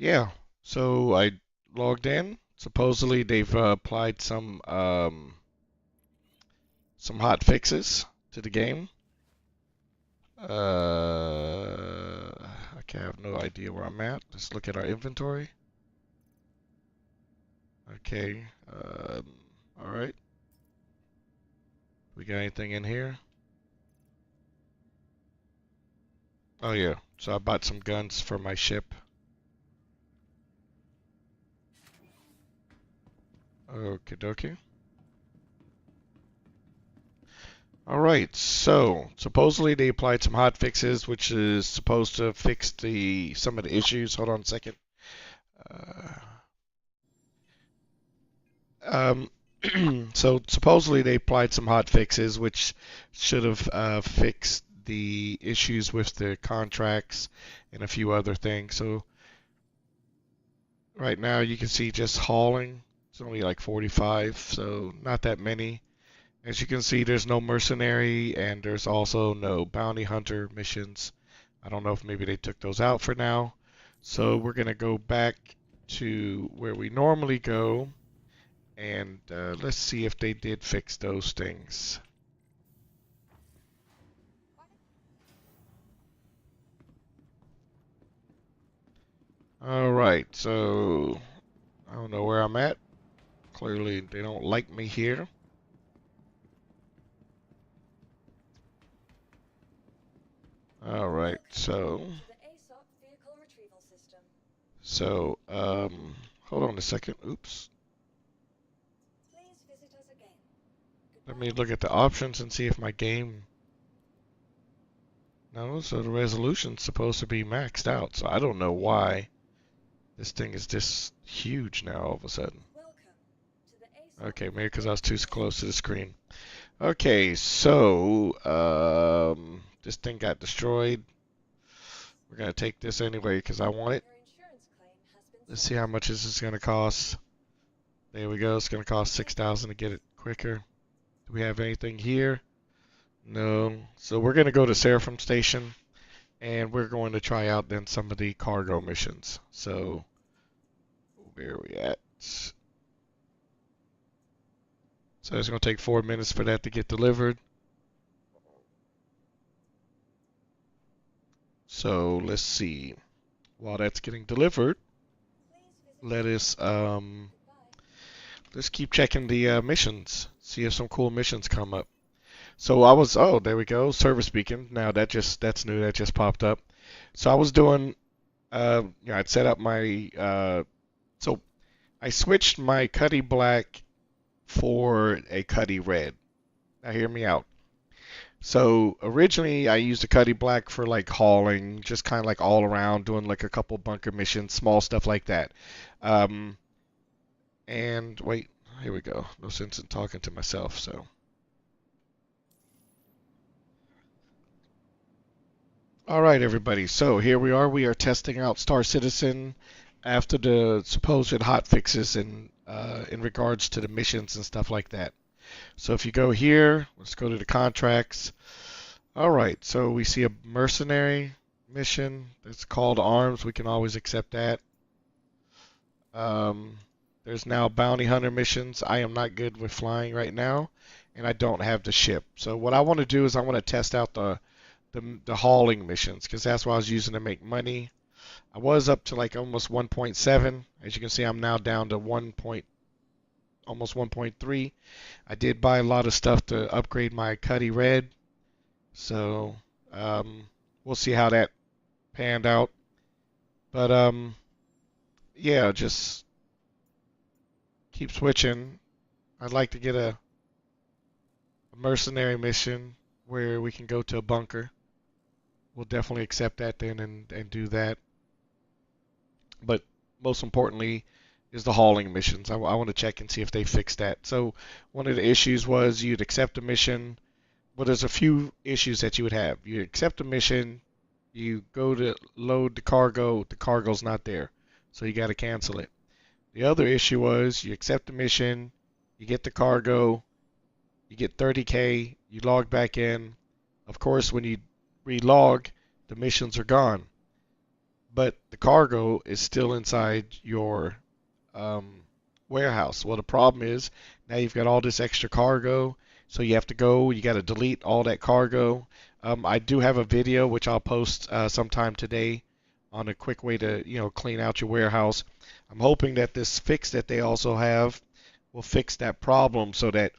Yeah, so I logged in. Supposedly they've applied some hot fixes to the game. Okay, I have no idea where I'm at. Let's look at our inventory. Okay, all right. We got anything in here? Oh yeah, so I bought some guns for my ship. Okie dokie. All right, so supposedly they applied some hot fixes, which is supposed to fix the some of the issues. Hold on a second. Uh, Um, so supposedly they applied some hot fixes, which should have fixed the issues with the contracts and a few other things. So right now you can see just hauling. It's only like 45, so not that many. As you can see, there's no mercenary and there's also no bounty hunter missions. I don't know if maybe they took those out for now. So we're gonna go back to where we normally go. And let's see if they did fix those things. All right, so I don't know where I'm at. Clearly, they don't like me here. All right, so hold on a second. Oops. Let me look at the options and see if my game. No, so the resolution's supposed to be maxed out. So I don't know why this thing is this huge now all of a sudden. Okay, maybe because I was too close to the screen. Okay, so this thing got destroyed. We're gonna take this anyway because I want it. Let's see how much this is gonna cost. There we go. It's gonna cost 6,000 to get it quicker. Do we have anything here? No. So we're gonna go to Seraphim Station and we're going to try out then some of the cargo missions. So where are we at? So it's gonna take 4 minutes for that to get delivered. So let's see. While that's getting delivered, let us let's keep checking the missions. See if some cool missions come up. So I was, oh, there we go, service beacon. Now that's new. That just popped up. So I was doing, I'd set up my, so I switched my Cuddy Black for a Cuddy Red. Now hear me out. So originally I used a Cuddy Black for like hauling, just kind of like all around, doing like a couple bunker missions, small stuff like that. Um, and wait, here we go. No sense in talking to myself. So, all right, everybody. So here we are. We are testing out Star Citizen after the supposed hot fixes in regards to the missions and stuff like that. So if you go here, let's go to the contracts. All right. So we see a mercenary mission. It's called Arms. We can always accept that. Um, there's now bounty hunter missions. I am not good with flying right now, and I don't have the ship. So what I want to do is I want to test out the hauling missions because that's what I was using to make money. I was up to like almost 1.7. As you can see, I'm now down to 1. Almost 1.3. I did buy a lot of stuff to upgrade my Cuddy Red, so um, we'll see how that panned out. But yeah, just keep switching. I'd like to get a mercenary mission where we can go to a bunker. We'll definitely accept that then and do that. But most importantly is the hauling missions. I want to check and see if they fixed that. So one of the issues was you'd accept a mission. Well, there's a few issues that you would have. You accept a mission, you go to load the cargo's not there. So you got to cancel it. The other issue was you accept the mission, you get the cargo, you get 30K, you log back in. Of course, when you relog, the missions are gone. but the cargo is still inside your um, warehouse. Well, the problem is now you've got all this extra cargo, so you have to go, you got to delete all that cargo. I do have a video which I'll post sometime today on a quick way to, clean out your warehouse. I'm hoping that this fix that they also have will fix that problem so that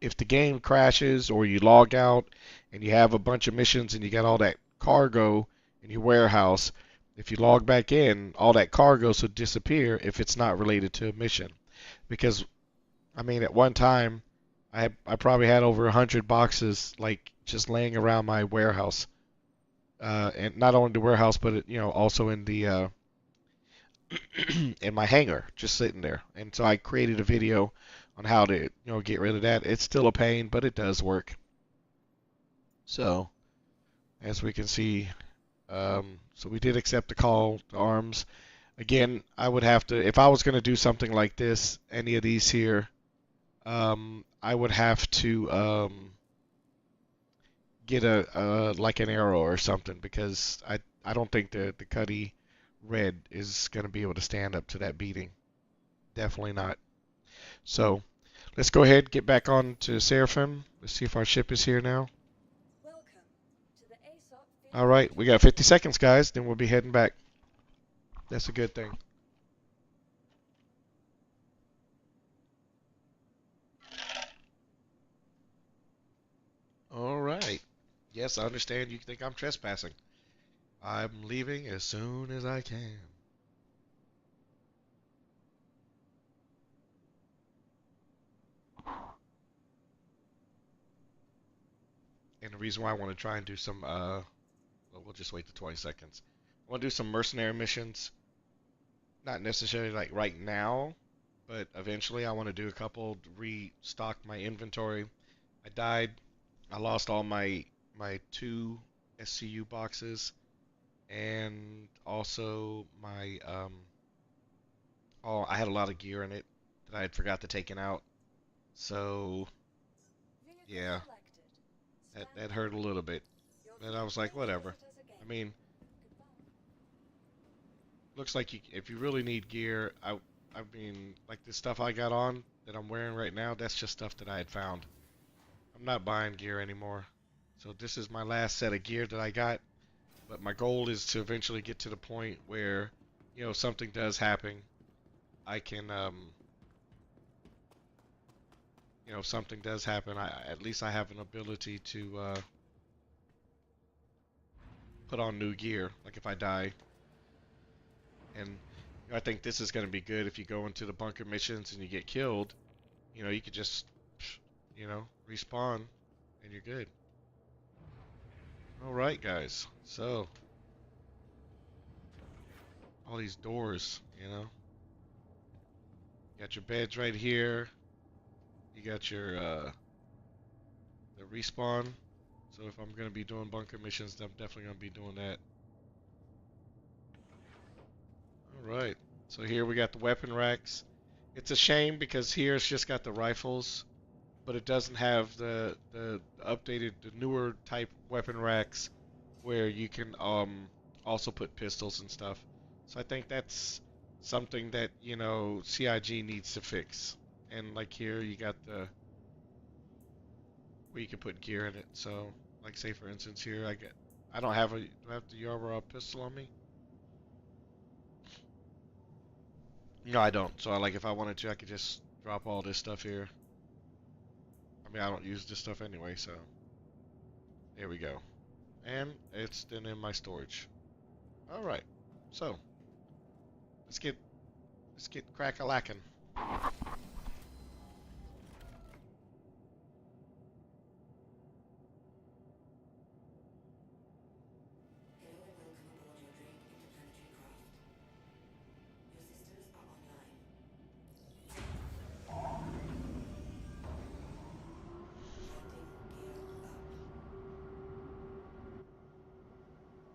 if the game crashes or you log out and you have a bunch of missions and you got all that cargo in your warehouse, if you log back in, all that cargo should disappear if it's not related to a mission. Because I mean, at one time, I probably had over 100 boxes like just laying around my warehouse, and not only the warehouse, but also in the in my hangar, just sitting there. And so I created a video on how to get rid of that. It's still a pain, but it does work. So as we can see, so we did accept the call to arms. Again, I would have to, if I was going to do something like this, any of these here, I would have to get a like an arrow or something because I don't think the Cuddy Red is going to be able to stand up to that beating. Definitely not. So let's go ahead and get back on to Seraphim. Let's see if our ship is here now. All right, we got 50 seconds, guys. Then we'll be heading back. That's a good thing. All right. Yes, I understand you think I'm trespassing. I'm leaving as soon as I can. And the reason why I want to try and do some, well, we'll just wait the 20 seconds. I want to do some mercenary missions. Not necessarily like right now, but eventually I want to do a couple to restock my inventory. I died. I lost all my 2 SCU boxes and also my oh, I had a lot of gear in it that I had forgot to taken out. So yeah, that hurt a little bit. And I was like, whatever. I mean, looks like if you really need gear, I mean, like the stuff I got on that I'm wearing right now, that's just stuff that I had found. I'm not buying gear anymore. So this is my last set of gear that I got. But my goal is to eventually get to the point where, something does happen. I can, if something does happen, at least I have an ability to put on new gear. Like if I die, and I think this is going to be good if you go into the bunker missions and you get killed. You could just, respawn, and you're good. All right, guys. So all these doors, you got your beds right here. You got your the respawn. So if I'm gonna be doing bunker missions, I'm definitely gonna be doing that. All right. So here we got the weapon racks. It's a shame because here it's just got the rifles, but it doesn't have the updated, the newer type weapon racks where you can also put pistols and stuff. So I think that's something that CIG needs to fix. And like here you got the where you can put gear in it. So like say for instance here I don't have do I have the Yarborough pistol on me? No, I don't. So like if I wanted to, I could just drop all this stuff here. I mean, I don't use this stuff anyway, so there we go. And it's then in my storage. All right. So let's get crack-a-lackin'.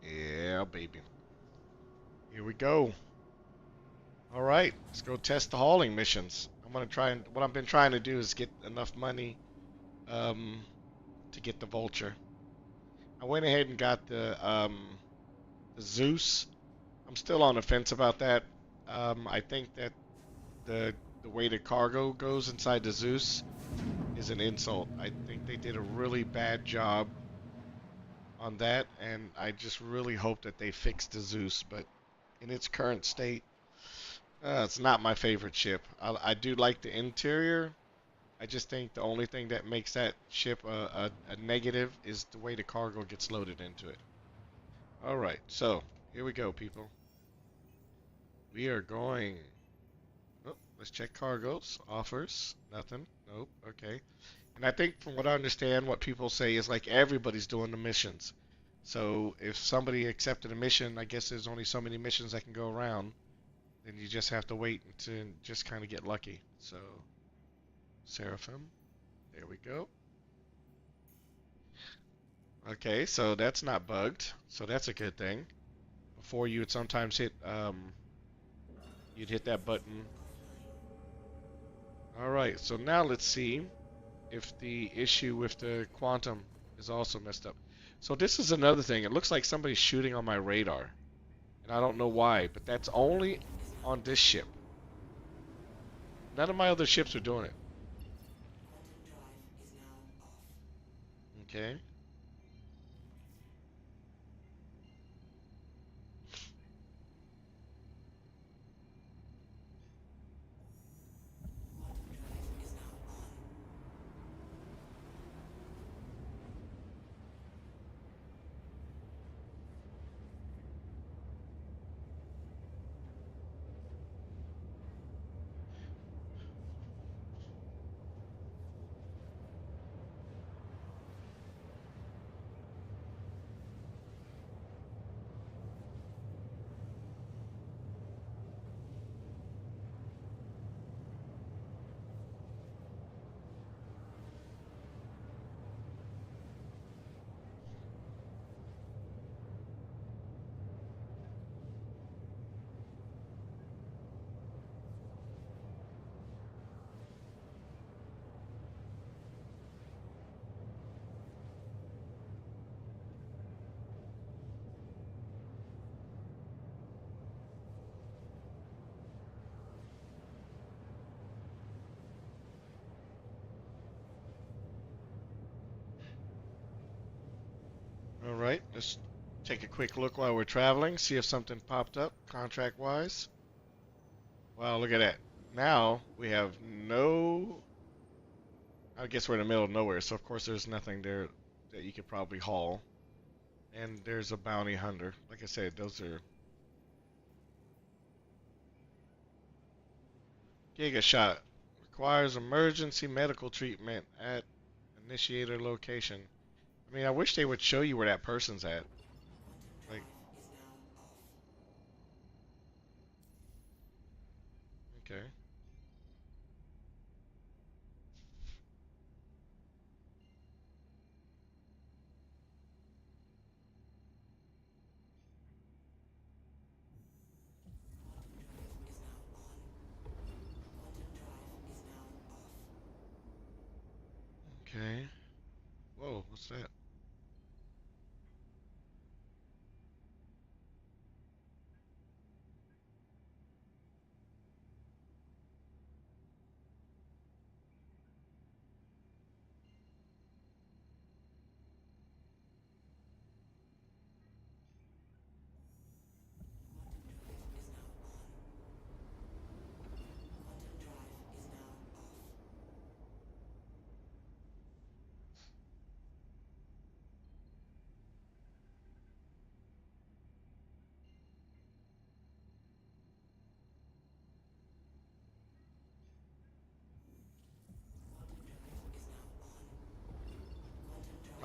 Yeah, baby. Here we go. All right, let's go test the hauling missions. I'm gonna try and what I've been trying to do is get enough money um, to get the Vulture. I went ahead and got the Zeus. I'm still on the fence about that. I think that the way the cargo goes inside the Zeus is an insult. I think they did a really bad job on that, and I just really hope that they fix the Zeus. But in its current state, it's not my favorite ship. I do like the interior. I just think the only thing that makes that ship a negative is the way the cargo gets loaded into it. All right, so here we go, people. We are going. Oh, let's check cargoes. Offers. Nothing. Nope. Okay. And I think from what I understand, what people say is like everybody's doing the missions. So if somebody accepted a mission, I guess there's only so many missions that can go around. Then you just have to wait to just kind of get lucky. So, Seraphim. There we go. Okay, so that's not bugged. So that's a good thing. Before you would sometimes you'd hit that button. All right, so now let's see if the issue with the quantum is also messed up. So this is another thing. It looks like somebody's shooting on my radar. And I don't know why, but that's only on this ship. None of my other ships are doing it. Okay. All right, let's take a quick look while we're traveling, see if something popped up contract-wise. Wow, look at that. Now we have no. I guess we're in the middle of nowhere, so of course there's nothing there that you could probably haul. And there's a bounty hunter. Like I said, those are Giga shot. Requires emergency medical treatment at initiator location. I mean, I wish they would show you where that person's at. Like, okay. Okay. Whoa, what's that?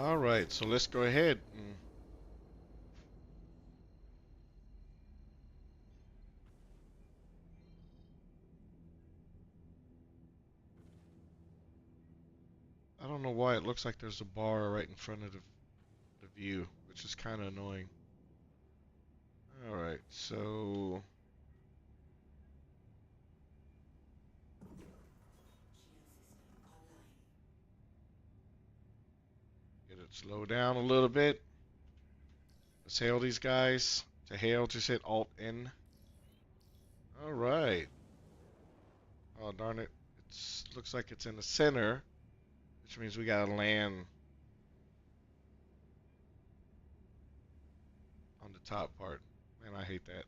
All right, so let's go ahead. I don't know why it looks like there's a bar right in front of the view, which is kind of annoying. All right, so get it slow down a little bit. Let's hail these guys. To hail, just hit Alt N. All right. Oh darn it! It looks like it's in the center, which means we gotta land on the top part. Man, I hate that.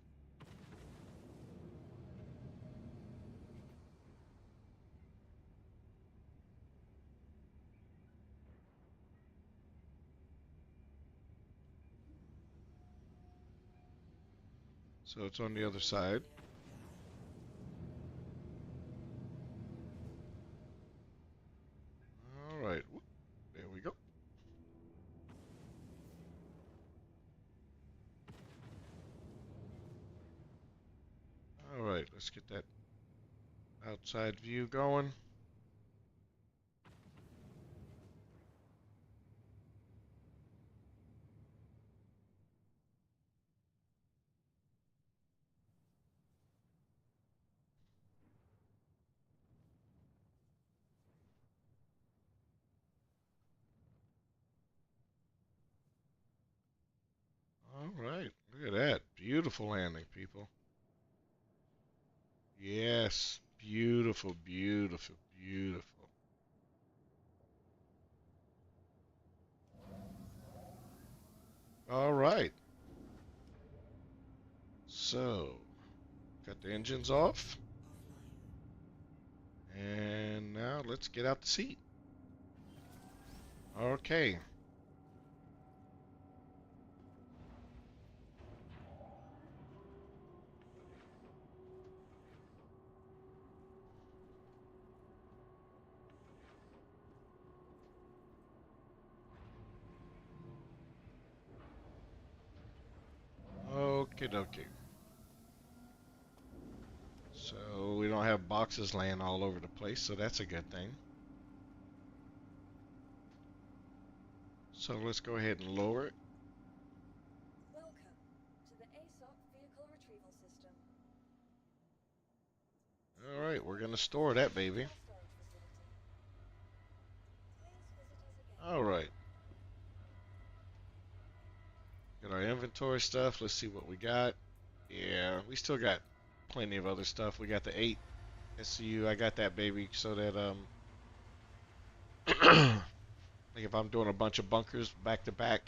So it's on the other side. All right. Whoop, there we go. All right. Let's get that outside view going. All right. Look at that. Beautiful landing, people. Yes. Beautiful, beautiful, beautiful. All right. So, got the engines off. And now let's get out the seat. Okay. Okie dokie. So we don't have boxes laying all over the place, so that's a good thing. So let's go ahead and lower it. Welcome to the ASOC Vehicle Retrieval System. All right, we're gonna store that baby. All right. Got our inventory stuff. Let's see what we got. Yeah, we still got plenty of other stuff. We got the 8 SCU. I got that baby so that like if I'm doing a bunch of bunkers back to back,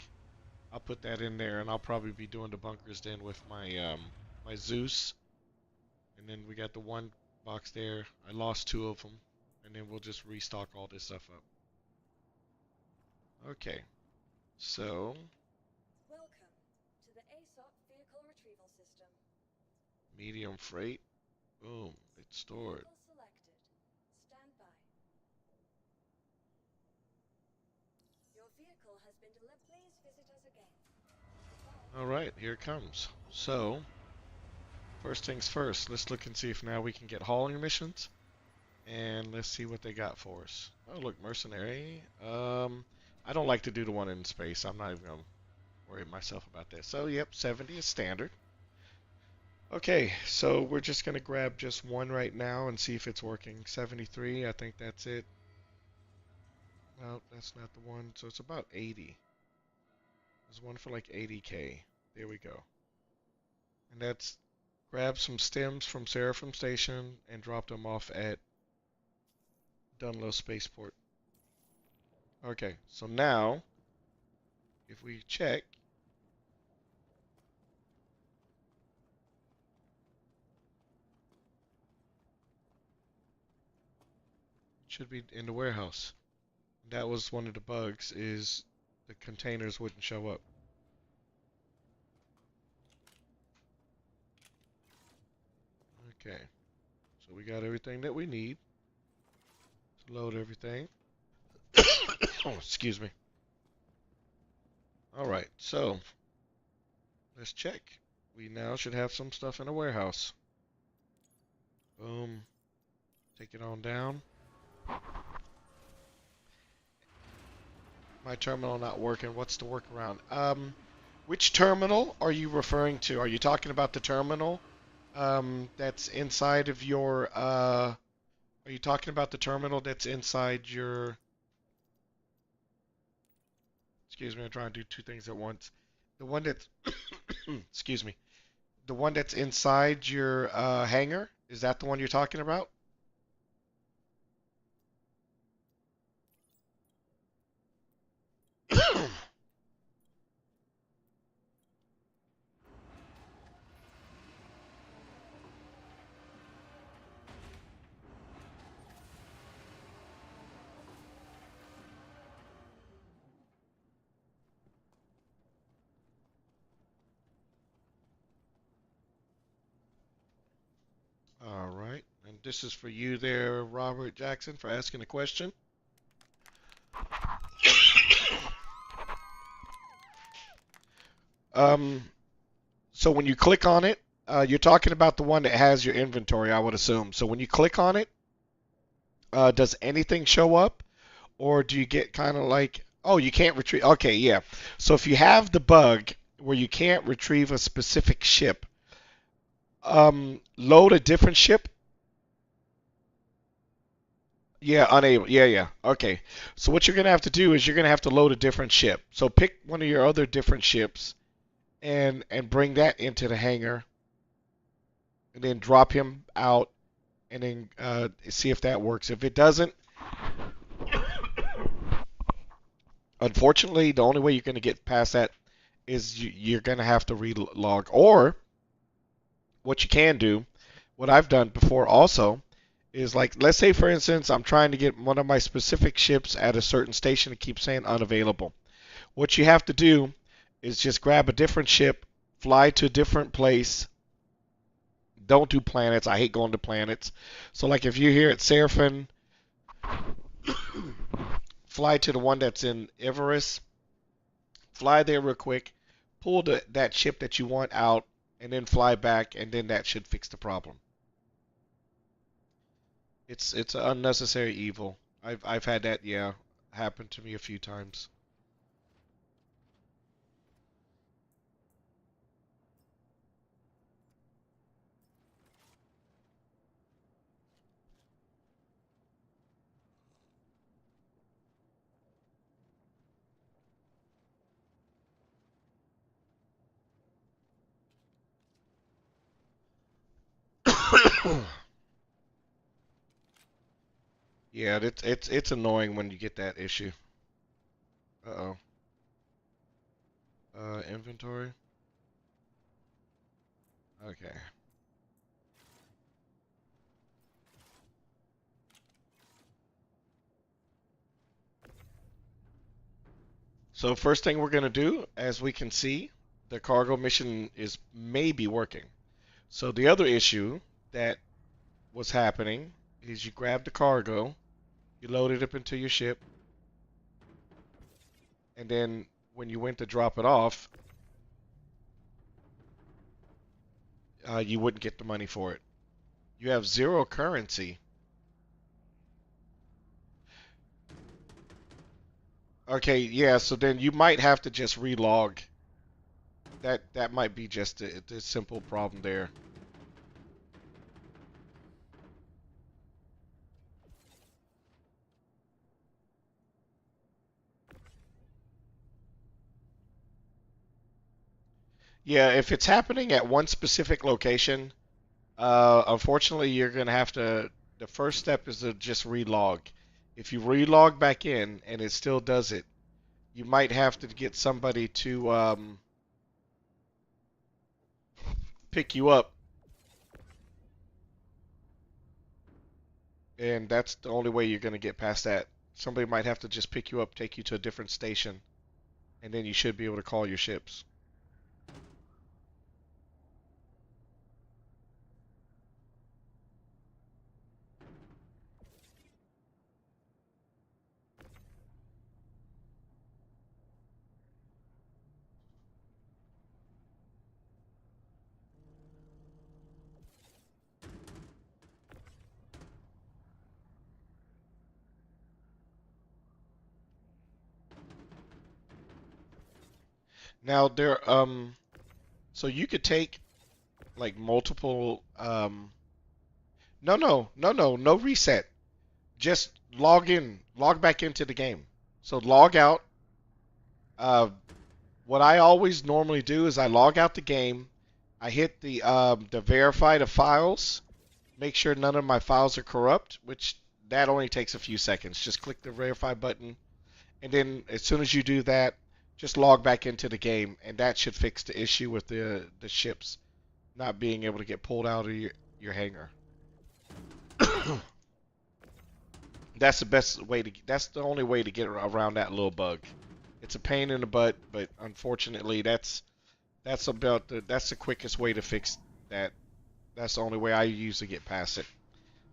I'll put that in there, and I'll probably be doing the bunkers then with my my Zeus. And then we got the one box there. I lost 2 of them, and then we'll just restock all this stuff up. Okay, so Welcome to the ASOC Vehicle Retrieval System. medium freight. Boom, it's stored. Vehicle selected. Stand by. Your vehicle has been delivered. Please visit us again. All right, here it comes. So first things first, let's look and see if now we can get hauling missions, and let's see what they got for us. Oh, look, mercenary. I don't like to do the one in space. I'm not even gonna worry myself about that. So, yep, 70 is standard. Okay, so we're just gonna grab just one right now and see if it's working. 73, I think that's it. No, that's not the one. So it's about 80. There's one for like 80K. There we go. And that's grab some stems from Seraphim Station and drop them off at Dunlo Spaceport. Okay, so now, if we check, it should be in the warehouse. That was one of the bugs, is the containers wouldn't show up. Okay, so we got everything that we need to load everything. Oh, excuse me. All right, so let's check. We now should have some stuff in the warehouse. Boom. Take it on down. My terminal not working. What's the workaround? Which terminal are you referring to? Are you talking about the terminal that's inside of your are you talking about the terminal that's inside your excuse me, I'm trying to do 2 things at once. The one that's excuse me. The one that's inside your hangar? Is that the one you're talking about? All right. And this is for you there, Robert Jackson, for asking a question. Um, so when you click on it, you're talking about the one that has your inventory, I would assume. So when you click on it, does anything show up, or do you get kind of like, oh, you can't retrieve? Okay, yeah. So if you have the bug where you can't retrieve a specific ship, load a different ship. Yeah, unable. Yeah, yeah. Okay. So what you're gonna have to do is you're gonna have to load a different ship. So pick one of your other different ships and bring that into the hangar, and then drop him out, and then see if that works. If it doesn't, unfortunately, the only way you're gonna get past that is you're gonna have to relog. Or what you can do, what I've done before also, is like, let's say for instance, I'm trying to get one of my specific ships at a certain station and keep saying unavailable. What you have to do is just grab a different ship, fly to a different place. Don't do planets. I hate going to planets. So like if you're here at Seraphim, fly to the one that's in Everest. Fly there real quick. Pull that ship that you want out, and then fly back, and then that should fix the problem. It's an unnecessary evil. I've had that, yeah, happen to me a few times. Yeah, it's annoying when you get that issue. Uh-oh. Inventory. Okay. So first thing we're gonna do, as we can see, the cargo mission is maybe working. So the other issue that was happening is you grab the cargo, you load it up into your ship, and then when you went to drop it off, you wouldn't get the money for it. You have zero currency. Okay, yeah, so then you might have to just relog. That might be just a simple problem there. Yeah, if it's happening at one specific location, unfortunately, you're gonna have to. The first step is to just relog. If you relog back in and it still does it, you might have to get somebody to pick you up, and that's the only way you're gonna get past that. Somebody might have to just pick you up, take you to a different station, and then you should be able to call your ships. Now so you could take like multiple no reset. Just log back into the game. So log out, uh what I always normally do is I log out the game, I hit the verify the files, make sure none of my files are corrupt, which that only takes a few seconds. Just click the verify button, and then as soon as you do that, just log back into the game, and that should fix the issue with the ships not being able to get pulled out of your hangar. That's the best way to. That's the only way to get around that little bug. It's a pain in the butt, but unfortunately, that's the quickest way to fix that. That's the only way I usually get past it.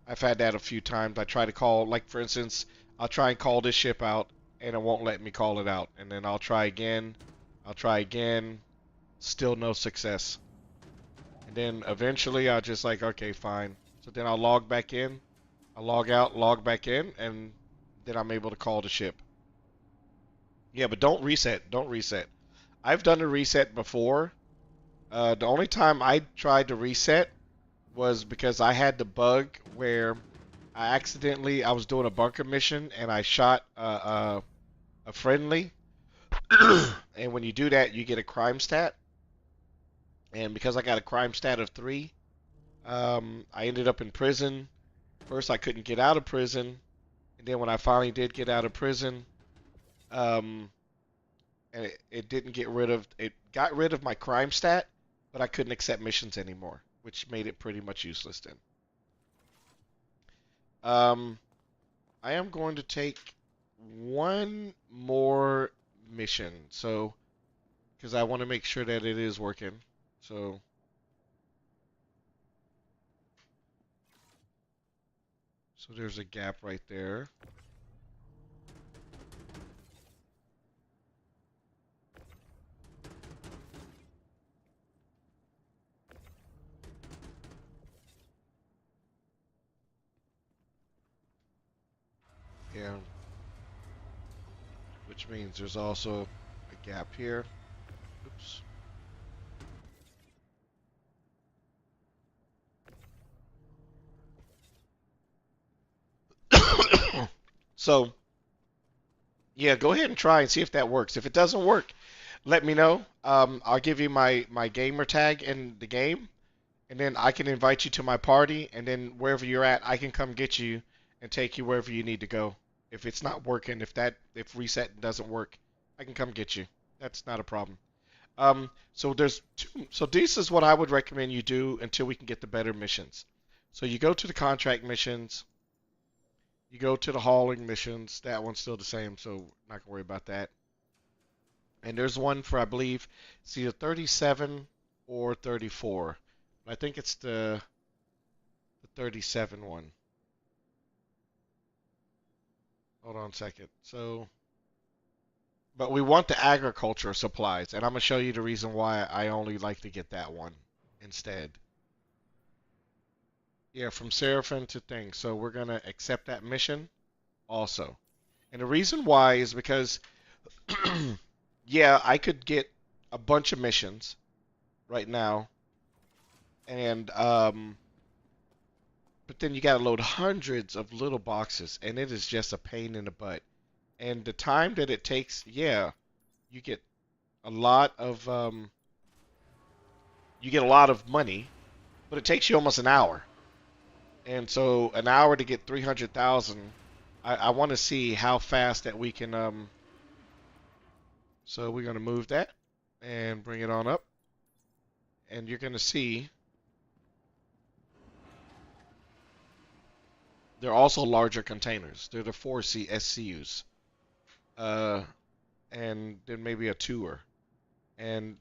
I've had that a few times. I try to call, like for instance, I'll try and call this ship out, and it won't let me call it out. And then I'll try again. I'll try again. Still no success. And then eventually I'll just like, okay, fine. So then I'll log back in. I'll log out, log back in, and then I'm able to call the ship. Yeah, but don't reset. Don't reset. I've done a reset before. The only time I tried to reset was because I had the bug where I was doing a bunker mission and I shot a friendly, and when you do that, you get a crime stat. And because I got a crime stat of 3, I ended up in prison. First, I couldn't get out of prison, and then when I finally did get out of prison, um, and it didn't get rid of it got rid of my crime stat, but I couldn't accept missions anymore, which made it pretty much useless then. Um, I am going to take one more mission, so because I want to make sure that it is working. So there's a gap right there. Yeah, which means there's also a gap here. Oops. So, yeah, go ahead and try and see if that works. If it doesn't work, let me know. I'll give you my gamer tag in the game, and then I can invite you to my party, and then wherever you're at, I can come get you and take you wherever you need to go. If it's not working, if reset doesn't work, I can come get you. That's not a problem. So there's two, so this is what I would recommend you do until we can get the better missions. So you go to the contract missions, you go to the hauling missions. That one's still the same, so not gonna worry about that. And there's one for I believe it's either 37 or 34. I think it's the 37 one. Hold on a second. So, but we want the agriculture supplies, and I'm gonna show you the reason why I only like to get that one instead. Yeah, from Seraphim to things. So we're gonna accept that mission also. And the reason why is because, yeah, I could get a bunch of missions right now, and but then you gotta load hundreds of little boxes, and it is just a pain in the butt. And the time that it takes, yeah, you get a lot of money, but it takes you almost an hour. And so an hour to get 300,000, I want to see how fast that we can so we're going to move that and bring it on up, and you're going to see they're also larger containers. They're the 4C SCUs. Uh, and then maybe a tour. And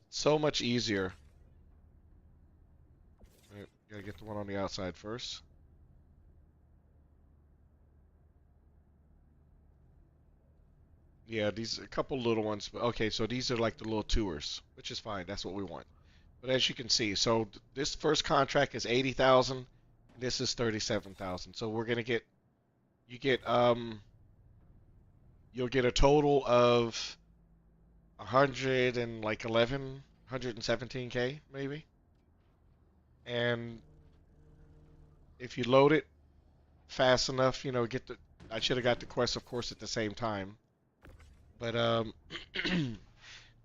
so much easier. Gotta get the one on the outside first. Yeah, these a couple little ones. Okay, so these are like the little tours, which is fine. That's what we want. But as you can see, so this first contract is 80,000. This is 37,000. So we're gonna get you get you'll get a total of 100 and like 11, 117K maybe. And if you load it fast enough, get the I should have got the quest of course at the same time. But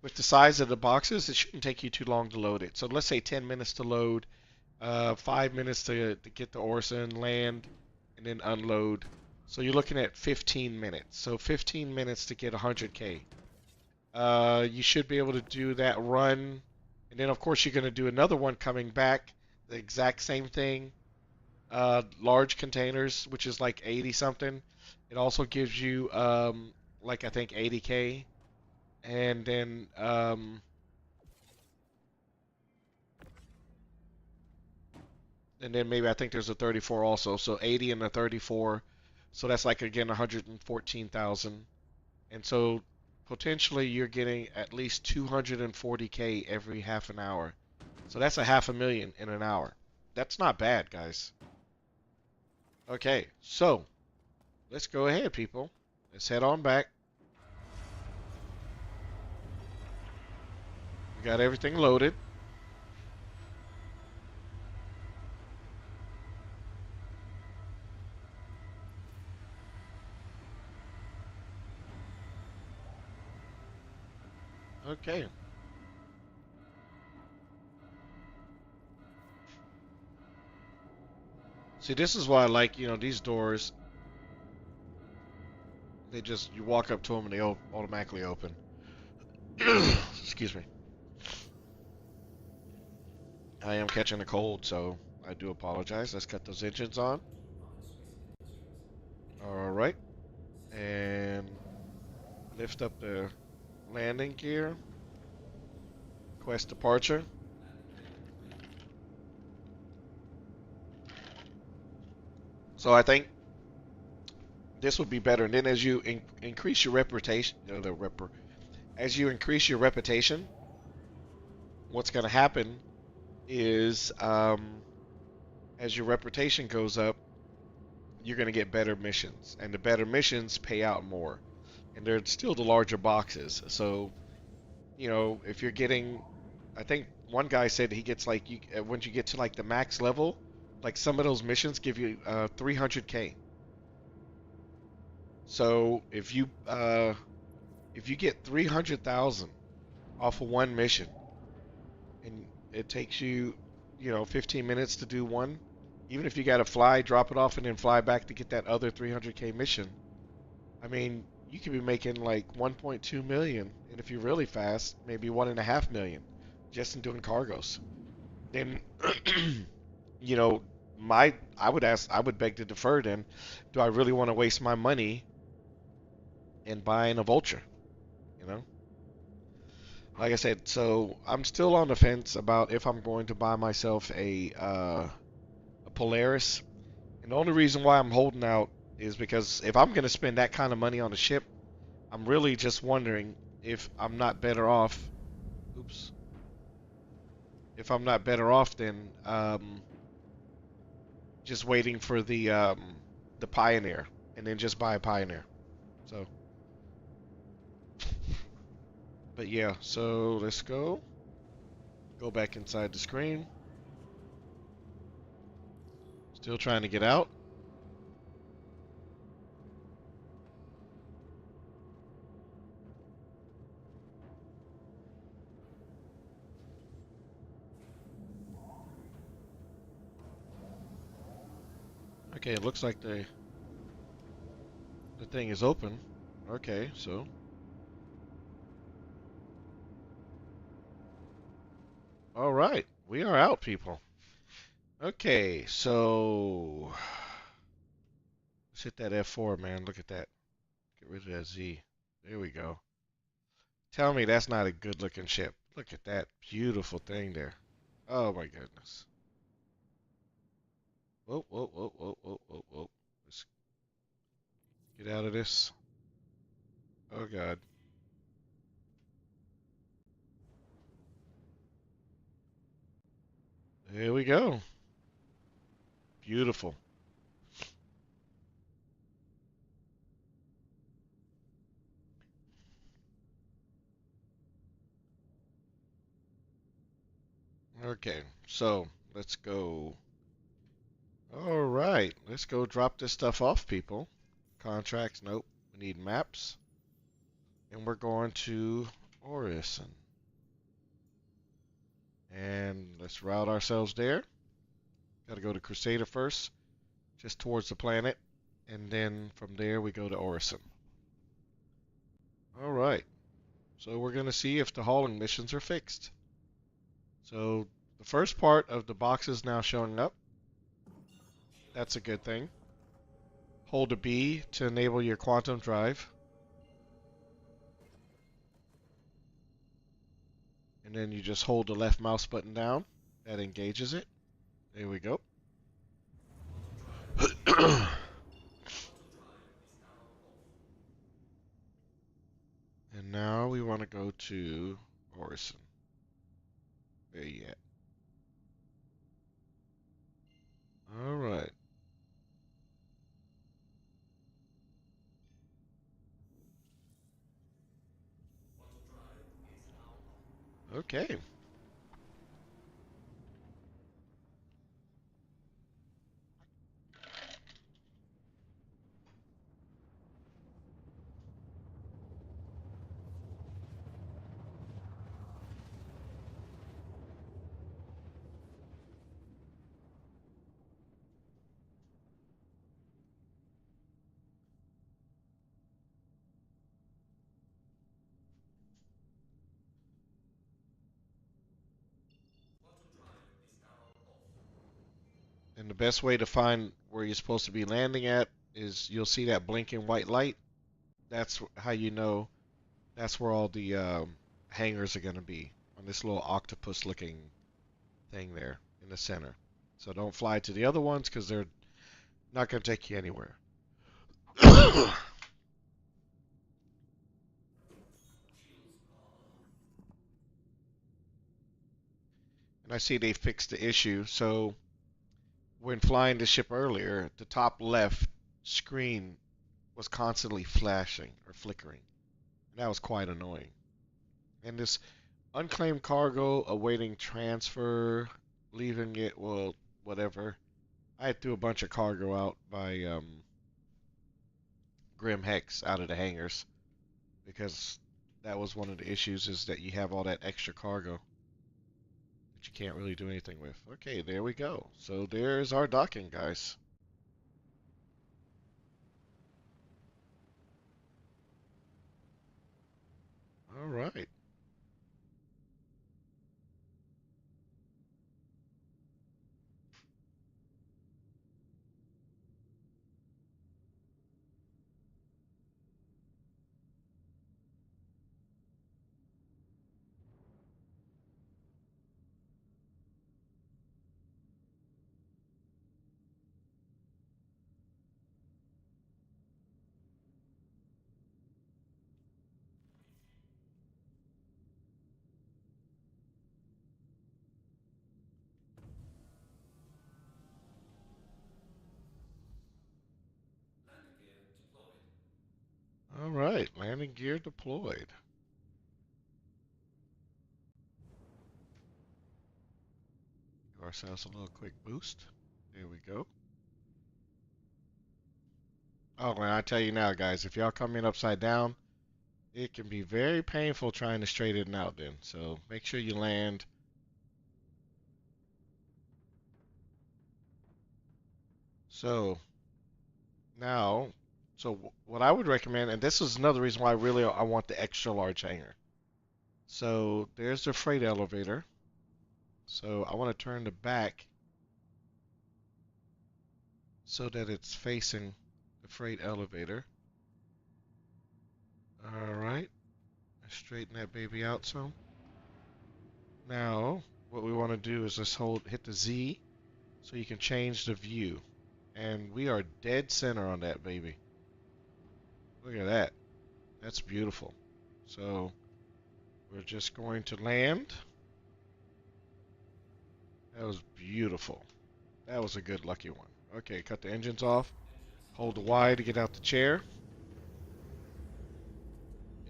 with the size of the boxes, it shouldn't take you too long to load it. So let's say 10 minutes to load, 5 minutes to get the Orson, land, and then unload. So you're looking at 15 minutes. So 15 minutes to get 100K. You should be able to do that run. And then, of course, you're going to do another one coming back. The exact same thing. Large containers, which is like 80 something. It also gives you, like, I think 80K. And then, maybe I think there's a 34 also. So 80 and a 34. So that's like, again, 114,000. And so potentially you're getting at least 240K every half an hour. So that's a half a million in an hour. That's not bad, guys. Okay, so let's go ahead, people. Let's head on back. We got everything loaded. Okay. See, this is why I like, these doors. They just, you walk up to them and they automatically open. Excuse me. I am catching a cold, so I do apologize. Let's cut those engines on. All right. And lift up the landing gear. Quest departure. So I think this would be better. And then as you increase your reputation, as you increase your reputation, what's going to happen is as your reputation goes up, you're going to get better missions, and the better missions pay out more, and they're still the larger boxes. So, if you're getting, I think one guy said he gets like once you get to like the max level, like some of those missions give you 300K. So if you get 300,000 off of one mission, and it takes you, 15 minutes to do one, even if you got to fly, drop it off, and then fly back to get that other 300K mission, I mean, you could be making like 1.2 million, and if you're really fast, maybe 1.5 million just in doing cargos. Then, you know, I would beg to defer. Then, do I really want to waste my money in buying a vulture? You know, like I said, so I'm still on the fence about if I'm going to buy myself a Polaris. And the only reason why I'm holding out is because if I'm going to spend that kind of money on a ship, I'm really just wondering if I'm not better off. Oops. If I'm not better off than just waiting for the Pioneer and then just buy a Pioneer. So, but yeah. So let's go. Go back inside the screen. Still trying to get out. Okay, it looks like the thing is open. Okay, so all right, we are out, people. Okay, so let's hit that F4, man. Look at that. Get rid of that Z. There we go. Tell me that's not a good looking ship. Look at that beautiful thing there. Oh my goodness. Whoa, whoa, whoa, whoa, whoa, whoa, whoa. Let's get out of this. Oh God. There we go. Beautiful. Okay, so let's go. All right, let's go drop this stuff off, people. Contracts, nope. We need maps. And we're going to Orison. And let's route ourselves there. Gotta go to Crusader first, just towards the planet. And then from there we go to Orison. Alright. So we're gonna see if the hauling missions are fixed. So the first part of the box is now showing up. That's a good thing. Hold a B to enable your quantum drive. And then you just hold the left mouse button down. That engages it. There we go. And now we want to go to Orison. Where you at? Alright. Okay. And the best way to find where you're supposed to be landing at is you'll see that blinking white light. That's how you know that's where all the hangars are going to be, on this little octopus looking thing there in the center. So don't fly to the other ones because they're not going to take you anywhere. And I see they fixed the issue. So when flying the ship earlier, the top left screen was constantly flashing or flickering. And that was quite annoying. And this unclaimed cargo awaiting transfer, leaving it, well, whatever. I threw a bunch of cargo out by Grim Hex out of the hangars because that was one of the issues, is that you have all that extra cargo that you can't really do anything with. Okay, there we go. So there's our docking, guys. All right. All right, landing gear deployed. Give ourselves a little quick boost. There we go. Oh, and I tell you now, guys, if y'all come in upside down, it can be very painful trying to straighten it out then. So make sure you land. So now, so what I would recommend, and this is another reason why I want the extra large hangar. So there's the freight elevator. So I want to turn the back so that it's facing the freight elevator. All right, straighten that baby out some. Now, what we want to do is just hit the Z so you can change the view. And we are dead center on that baby. Look at that. That's beautiful. So we're just going to land. That was beautiful. That was a good lucky one. Okay, cut the engines off. Hold the Y to get out the chair.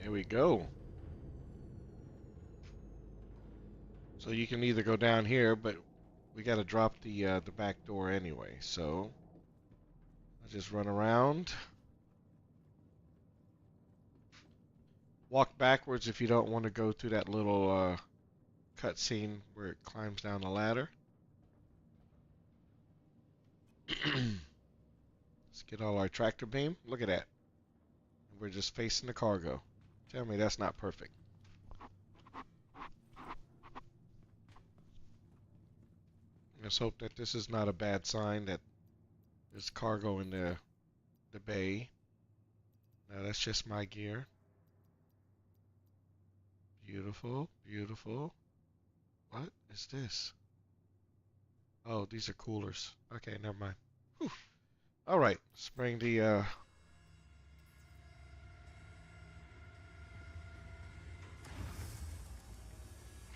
There we go. So you can either go down here, but we got to drop the back door anyway. So I'll just run around. Walk backwards if you don't want to go through that little cutscene where it climbs down the ladder. Let's get all our tractor beam. Look at that. We're just facing the cargo. Tell me that's not perfect. Let's hope that this is not a bad sign that there's cargo in the bay. No, that's just my gear. Beautiful, beautiful. What is this? Oh, these are coolers. Okay, never mind. Whew. All right, let's bring the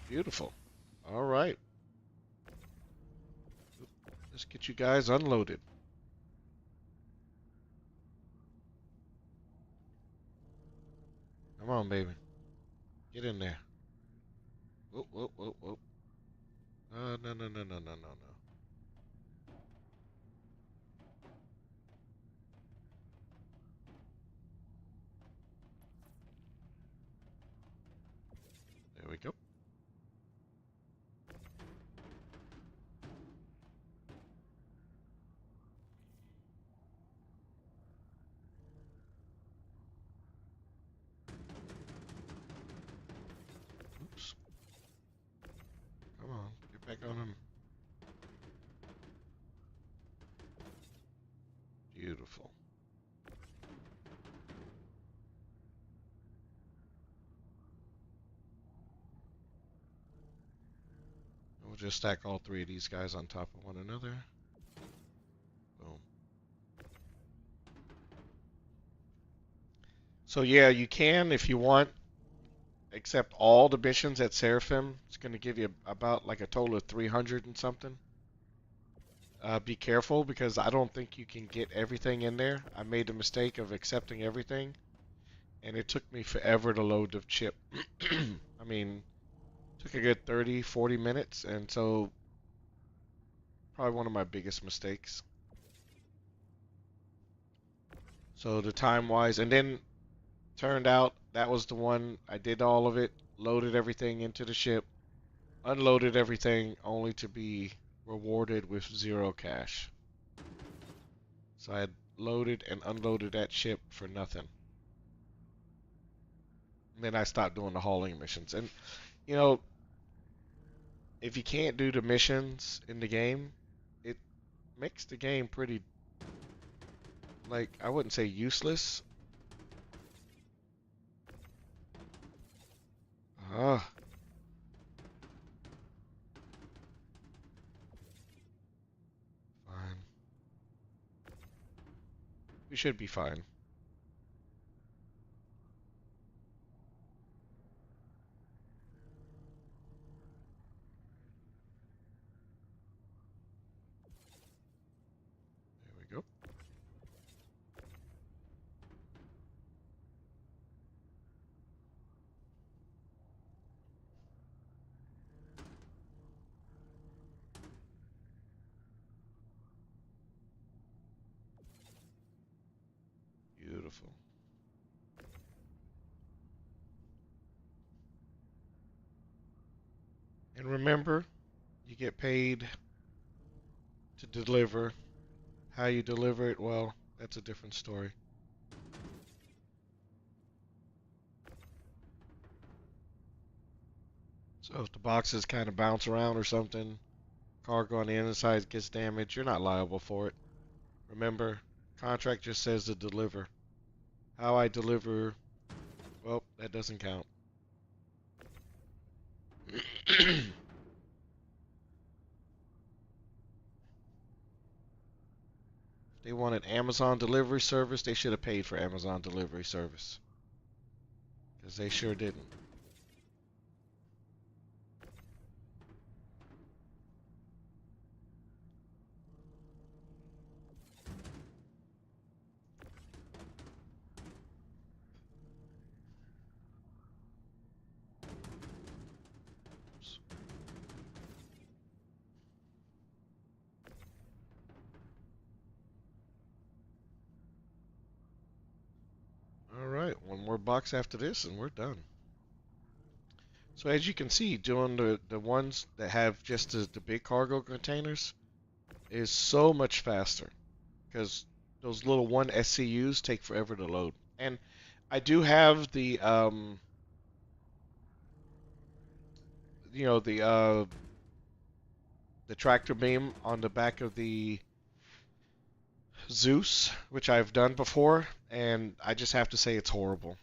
beautiful. All right, let's get you guys unloaded. Come on, baby. Get in there. Whoop, whoop, whoop, whoop. No, no, no, no, no, no, no. There we go. Oops. Come on, get back on him. Beautiful. We'll just stack all three of these guys on top of one another. Boom. So yeah, you can, if you want, accept all the missions at Seraphim. It's going to give you about like a total of 300 and something. Be careful because I don't think you can get everything in there. I made the mistake of accepting everything, and it took me forever to load the chip. I mean, took a good 30, 40 minutes, and so probably one of my biggest mistakes. So the time wise, and then turned out that was the one. I did all of it, loaded everything into the ship, unloaded everything, only to be rewarded with 0 cash. So I had loaded and unloaded that ship for nothing. And then I stopped doing the hauling missions. And, you know, if you can't do the missions in the game, it makes the game pretty, like, I wouldn't say useless. Ah, fine. We should be fine. There we go. Beautiful. And remember, you get paid to deliver. How you deliver it, well, that's a different story. So if the boxes kind of bounce around or something, cargo on the inside gets damaged, you're not liable for it. Remember, contract just says to deliver. How I deliver, well, that doesn't count. If they wanted Amazon delivery service, they should have paid for Amazon delivery service. Because they sure didn't. All right, one more box after this, and we're done. So as you can see, doing the ones that have just the big cargo containers is so much faster because those little one SCUs take forever to load. And I do have the the tractor beam on the back of the Zeus, which I've done before, and I just have to say it's horrible.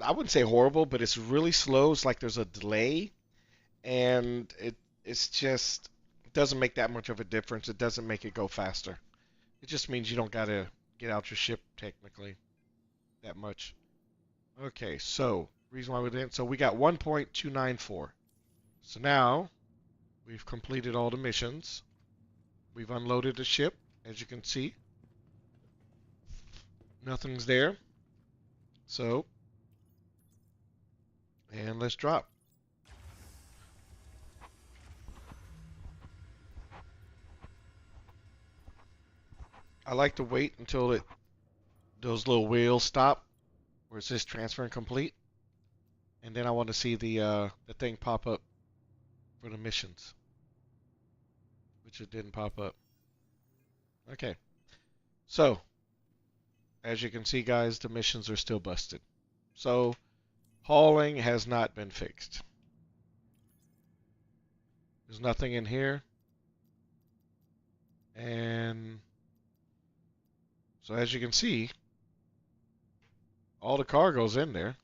I wouldn't say horrible, but it's really slow. It's like there's a delay, and it's just it doesn't make that much of a difference. It doesn't make it go faster. It just means you don't gotta get out your ship technically that much. Okay, so reason why we didn't. So we got 1.294. So now we've completed all the missions. We've unloaded the ship, as you can see. Nothing's there. So, and let's drop. I like to wait until those little wheels stop where it says transfer complete, and then I want to see the thing pop up for the missions, which it didn't pop up. Okay, so as you can see, guys, the missions are still busted. So hauling has not been fixed. There's nothing in here, and so as you can see, all the cargo's in there.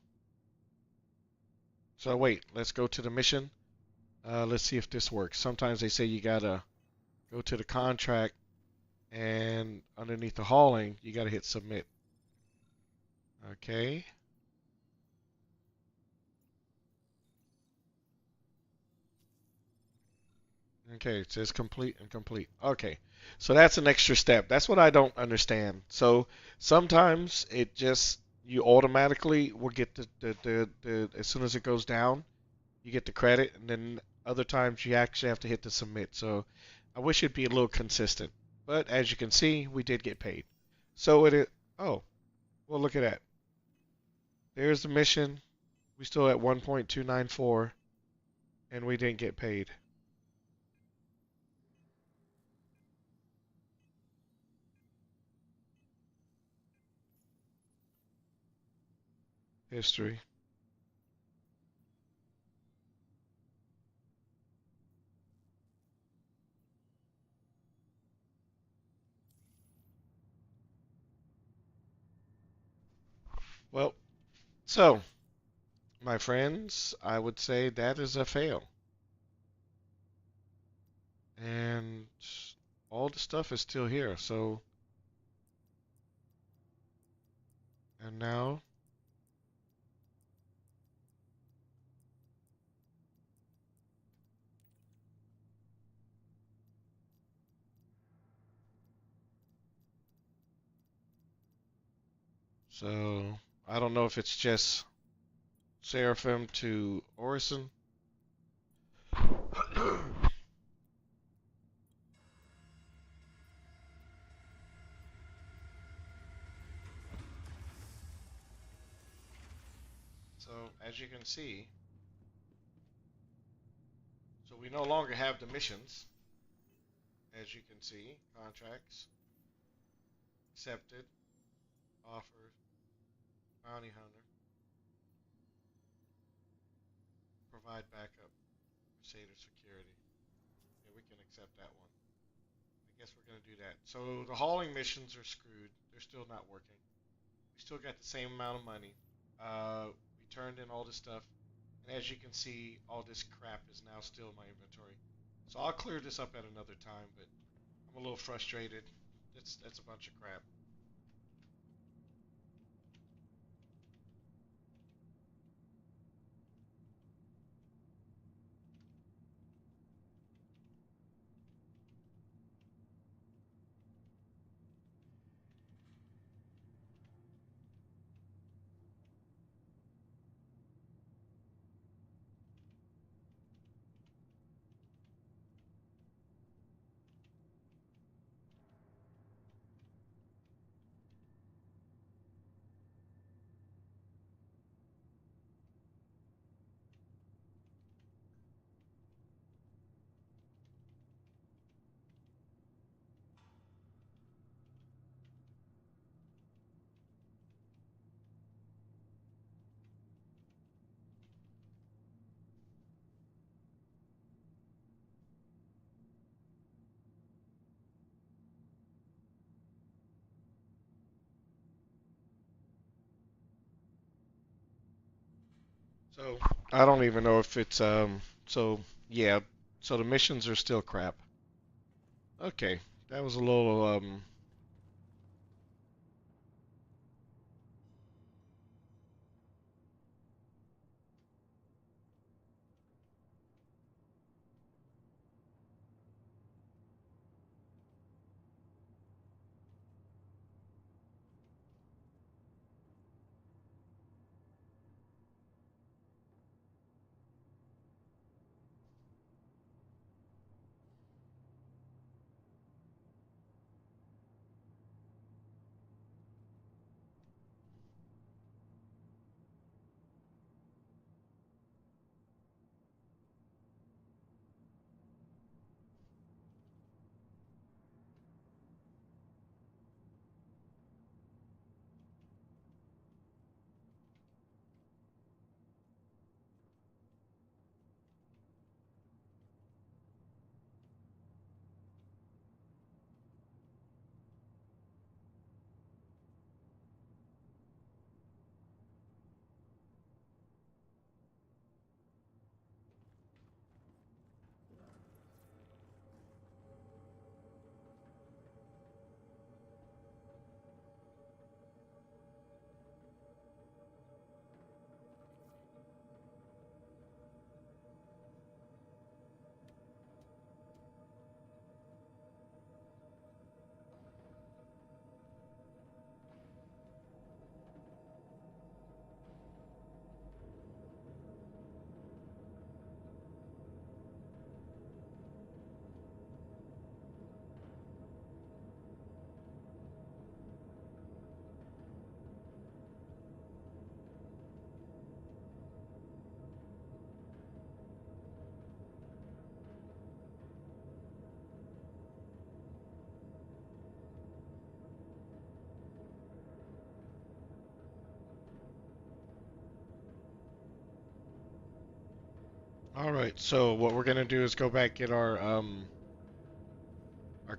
So wait, let's go to the mission. Let's see if this works. Sometimes they say you gotta go to the contract, and underneath the hauling, you gotta hit submit. Okay. Okay, it says complete and complete. Okay, so that's an extra step. That's what I don't understand. So sometimes it just you automatically will get the as soon as it goes down, you get the credit, and then other times you actually have to hit the submit. So I wish it'd be a little consistent. But as you can see, we did get paid. So it is. Oh, well, look at that. There's the mission. We still at 1.294, and we didn't get paid. History. Well, so my friends, I would say that is a fail. And all the stuff is still here. So, and now, so I don't know if it's just Seraphim to Orison. So, as you can see, so we no longer have the missions. As you can see, contracts, accepted, offered, bounty hunter, provide backup, Crusader security. Yeah, we can accept that one. I guess we're gonna do that. So the hauling missions are screwed. They're still not working. We still got the same amount of money. We turned in all this stuff, and as you can see, all this crap is now still in my inventory. So I'll clear this up at another time, but I'm a little frustrated. That's a bunch of crap. So I don't even know if it's so yeah, so the missions are still crap. Okay. That was a little all right. So what we're gonna do is go back get our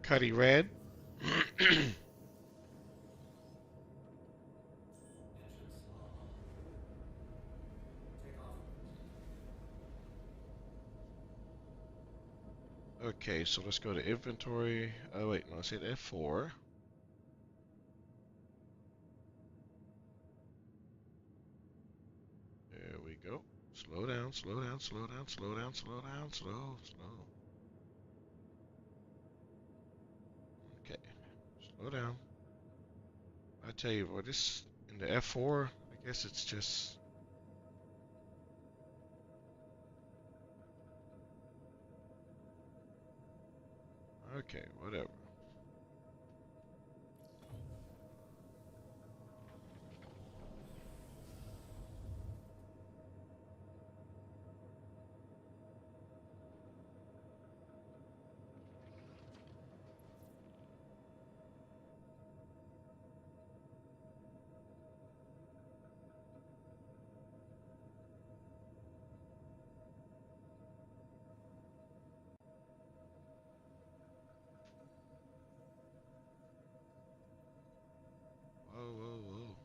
Cuddy Red. Okay, so let's go to inventory. Oh wait, no, I said F4. There we go. Slow down, slow down, slow down, slow down, slow down, slow. Okay, slow down. I tell you what, this in the F4, I guess it's just okay, whatever. Whoa, whoa, whoa.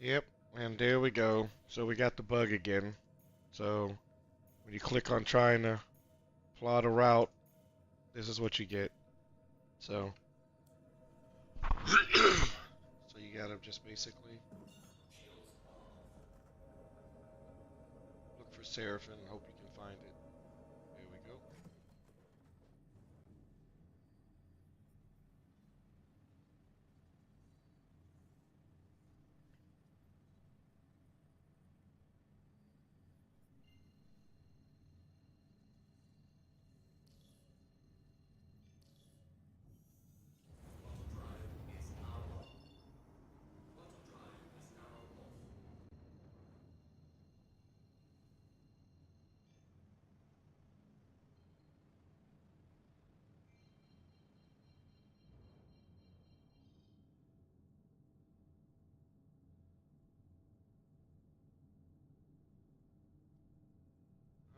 Yep, and there we go. So we got the bug again. So when you click on trying to plot a route, This is what you get. So, so you gotta just basically look for Seraphim and hope you can find it. There we go.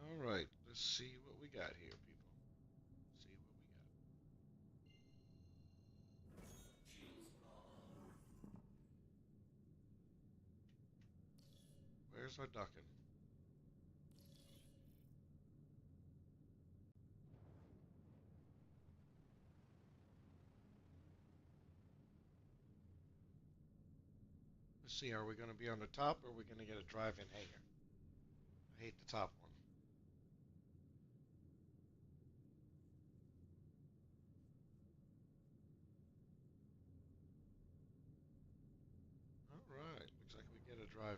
All right, let's see what we got here, people. See what we got. Where's our ducking? Let's see, are we going to be on the top or are we going to get a drive-in hangar? I hate the top one. All right, looks like we get a drive-in.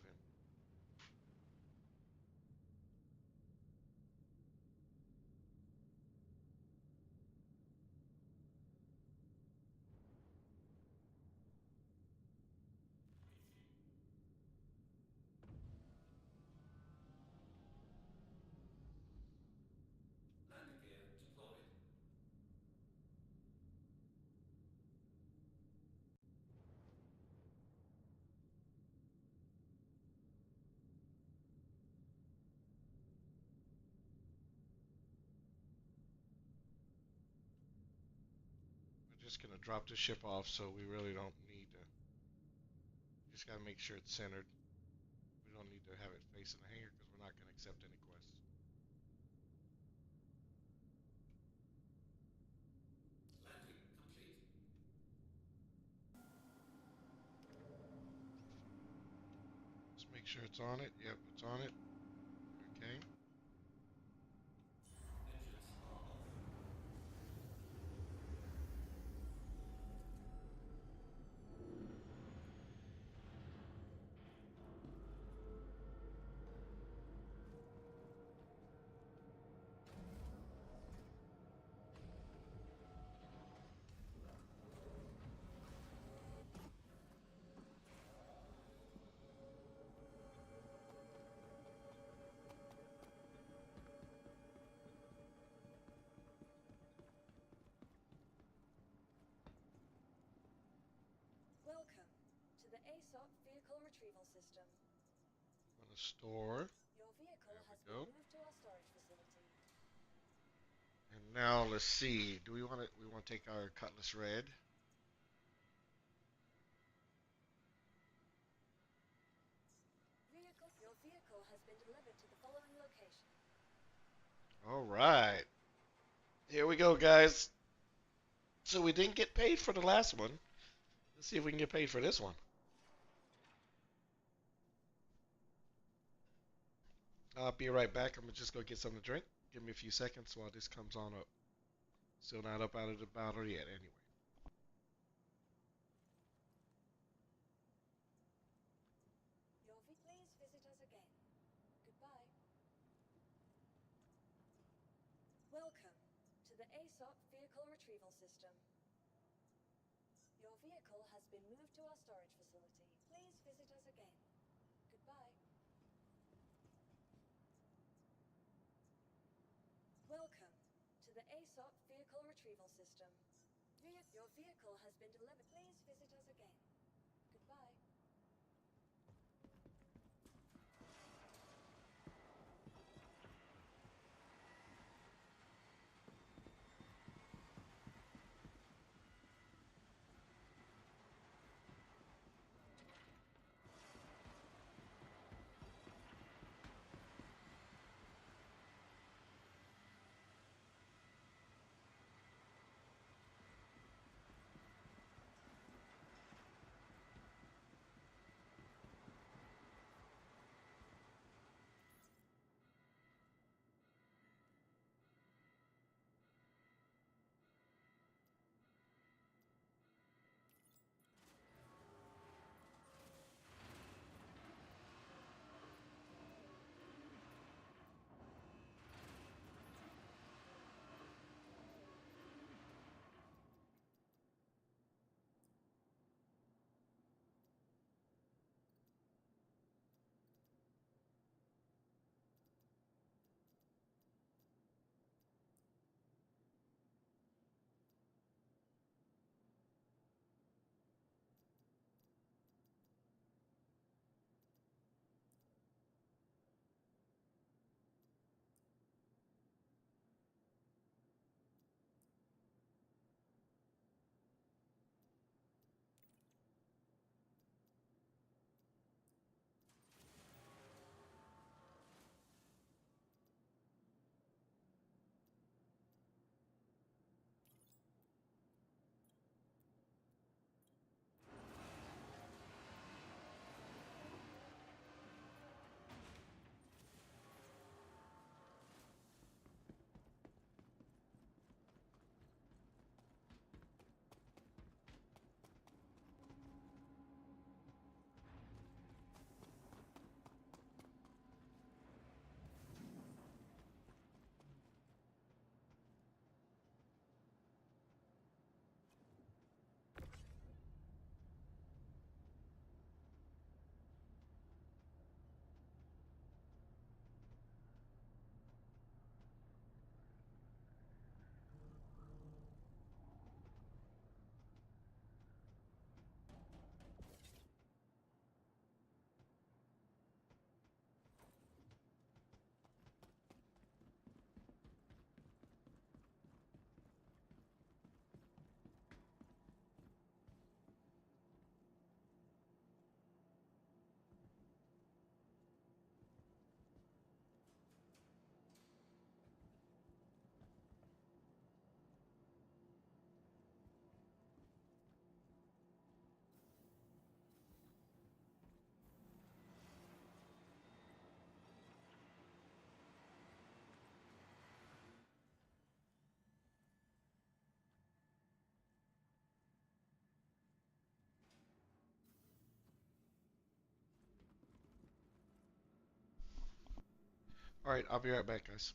Landing gear deployed. We're just going to drop the ship off, so we really don't need to. Just got to make sure it's centered. We don't need to have it facing the hangar because we're not going to accept any quests. Landing complete. Let's make sure it's on it. Yep, it's on it. Okay. Engines are off. Welcome to the ASOP Vehicle Retrieval System. I'm going to store. Your vehicle There has we been go. moved to our storage facility. And now let's see. Do we want to? We want to take our Cutlass Red. Your vehicle has been delivered to the following location. All right. Here we go, guys. So we didn't get paid for the last one. Let's see if we can get paid for this one. I'll be right back. I'm gonna just go get something to drink. Give me a few seconds while this comes on up. Still not up out of the bottle yet, anyway. Please visit us again. Goodbye. Welcome to the ASOP Vehicle Retrieval System. Your vehicle has been moved to our storage facility. Please visit us again. Goodbye. Welcome to the ASOP Vehicle Retrieval System. Your vehicle has been delivered. Please visit us again. Goodbye. All right, I'll be right back, guys.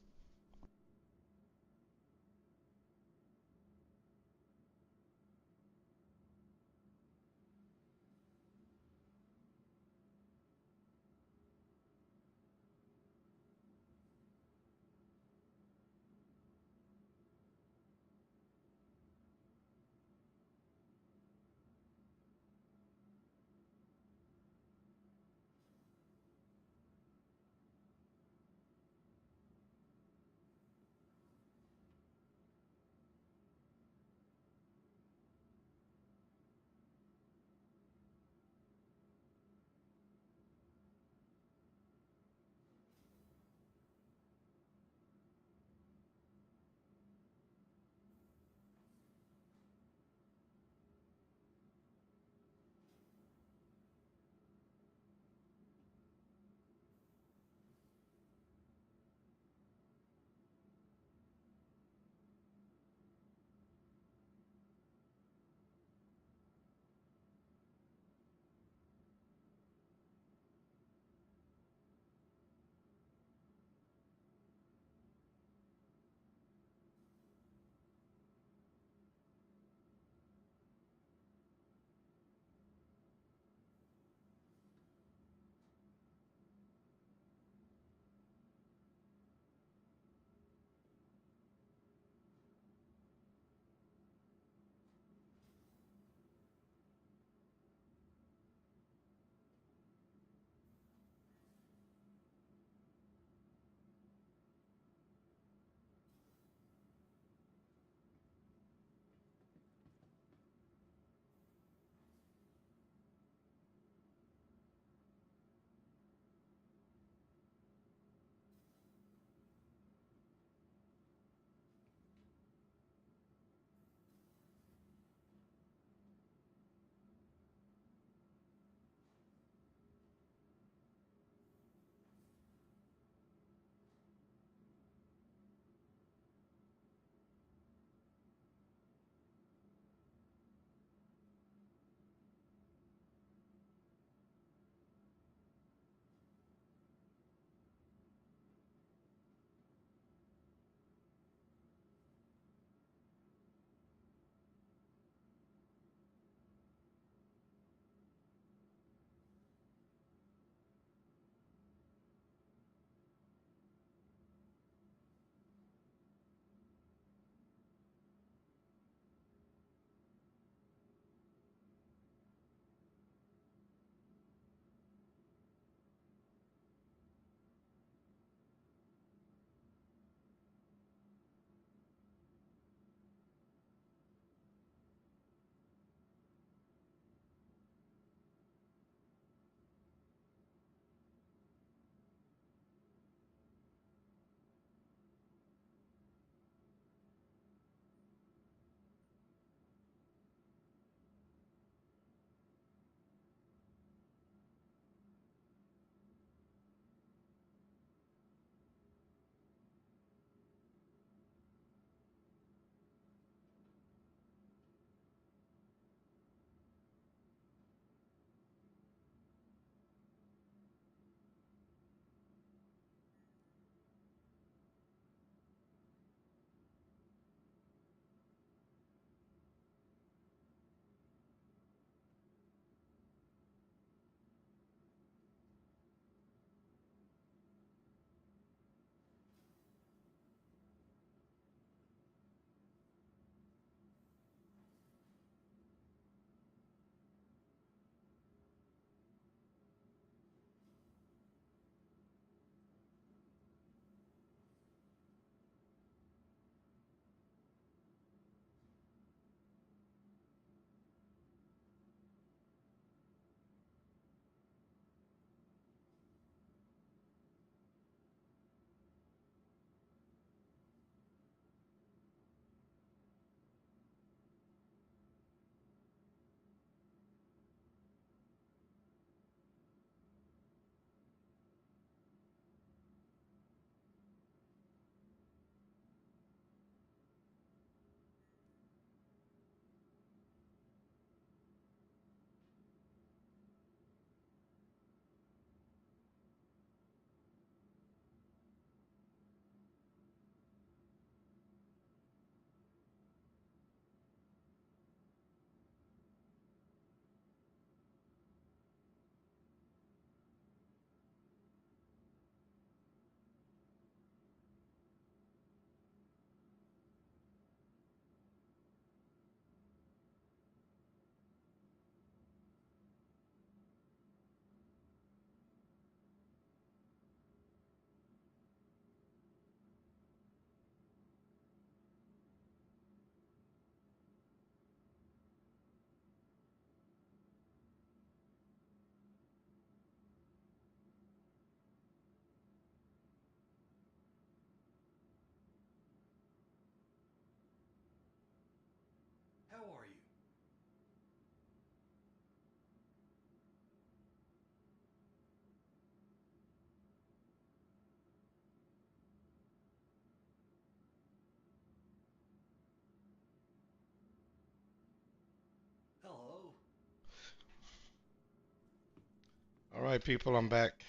Alright, people, I'm back.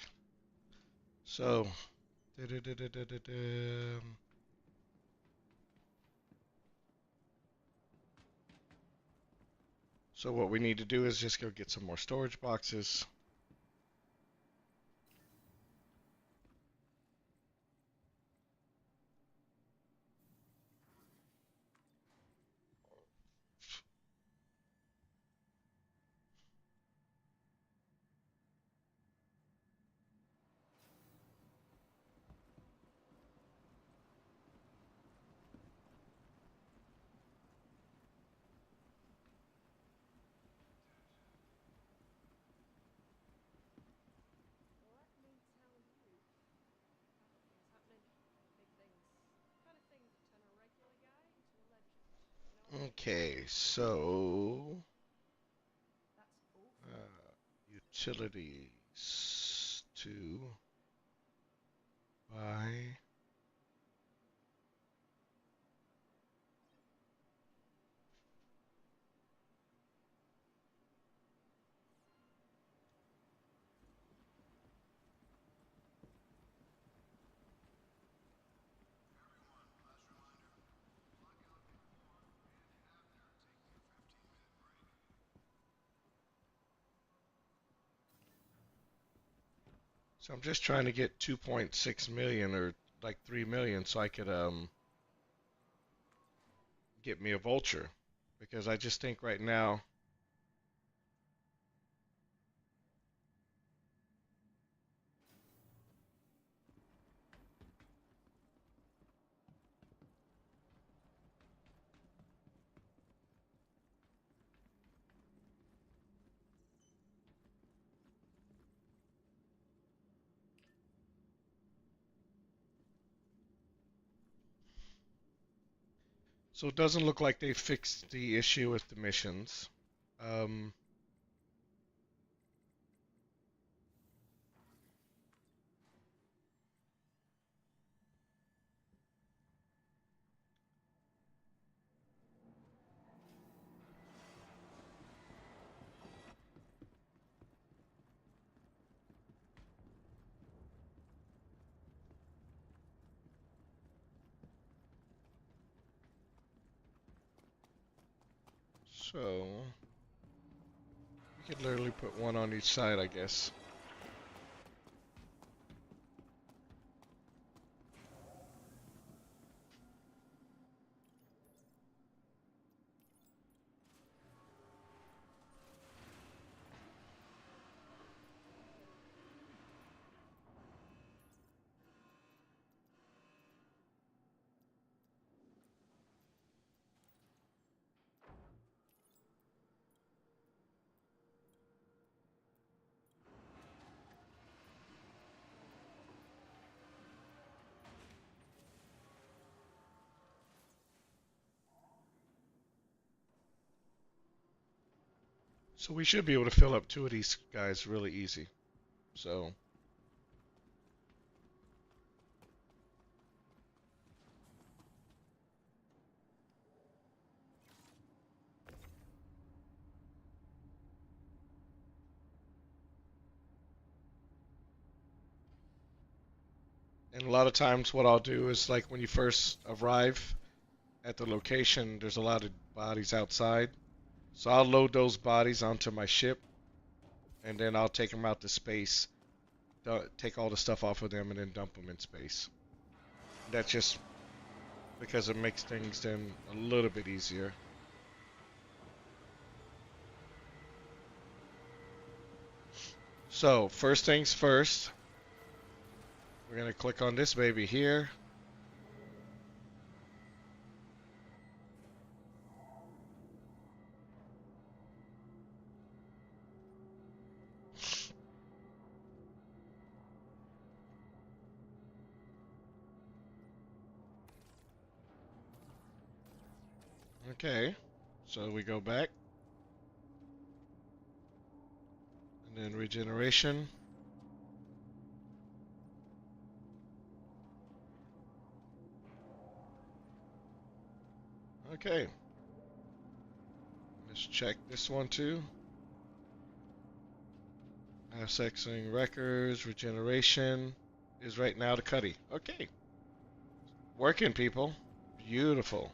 So, da-da-da-da-da-da-dum. So what we need to do is just go get some more storage boxes. Well, let me tell you about things happening. Big things. Kind of things that turn a regular guy into a legend. You know what I mean? Okay, so That's awful. utilities to buy. So I'm just trying to get 2.6 million or like 3 million so I could get me a vulture because I just think right now. So it doesn't look like they fixed the issue with the missions. Um, so we could literally put one on each side, I guess. So we should be able to fill up two of these guys really easy. So and a lot of times what I'll do is like when you first arrive at the location, there's a lot of bodies outside. So I'll load those bodies onto my ship and then I'll take them out to space, take all the stuff off of them and then dump them in space. That's just because it makes things then a little bit easier. So first things first, we're gonna click on this baby here. Okay, so we go back and then regeneration. Okay, let's check this one too. Accessing records, regeneration is right now to Cuddy. Okay. Working, people. Beautiful.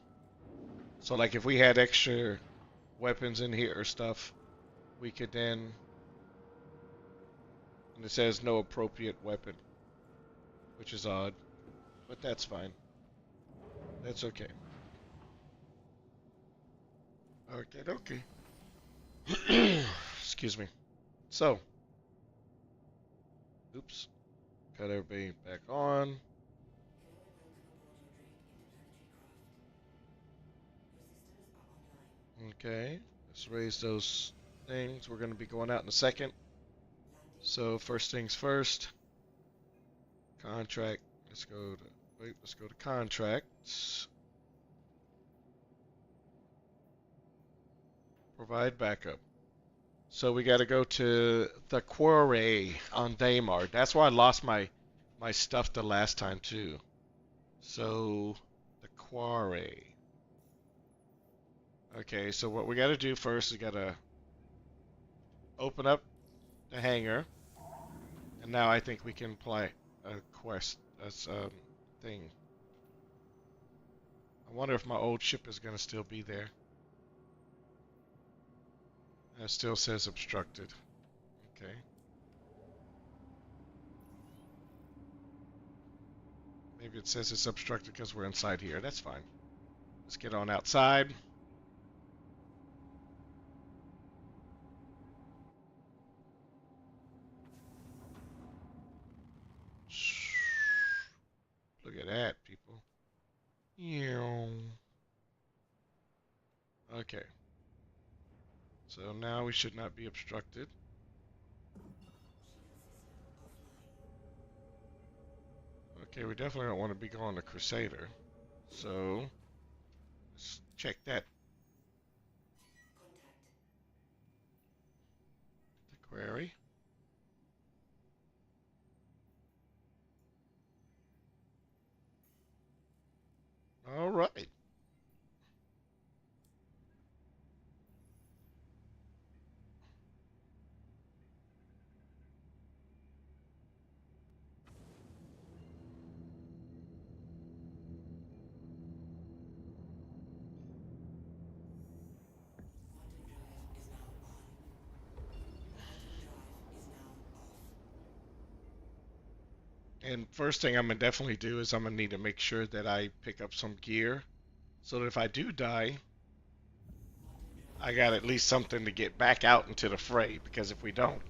So, like, if we had extra weapons in here or stuff, we could then. And it says no appropriate weapon, which is odd, but that's fine. That's okay. Okay, okay. Excuse me. So, oops. Got everybody back on. Okay, let's raise those things. We're going to be going out in a second. So first things first. Contract. Let's go to contracts. Provide backup. So we got to go to the quarry on Daymar. That's where I lost my stuff the last time too. So the quarry. Okay, so what we got to do first is got to open up the hangar, and now I think we can apply a quest as a thing. I wonder if my old ship is gonna still be there. It still says obstructed. Okay. Maybe it says it's obstructed because we're inside here. That's fine. Let's get on outside. Look at that, people. Okay. So now we should not be obstructed. Okay, we definitely don't want to be going to Crusader. So let's check that. The query. All right. And first thing I'm gonna definitely do is I'm gonna need to make sure that I pick up some gear, so that if I do die, I got at least something to get back out into the fray. Because if we don't,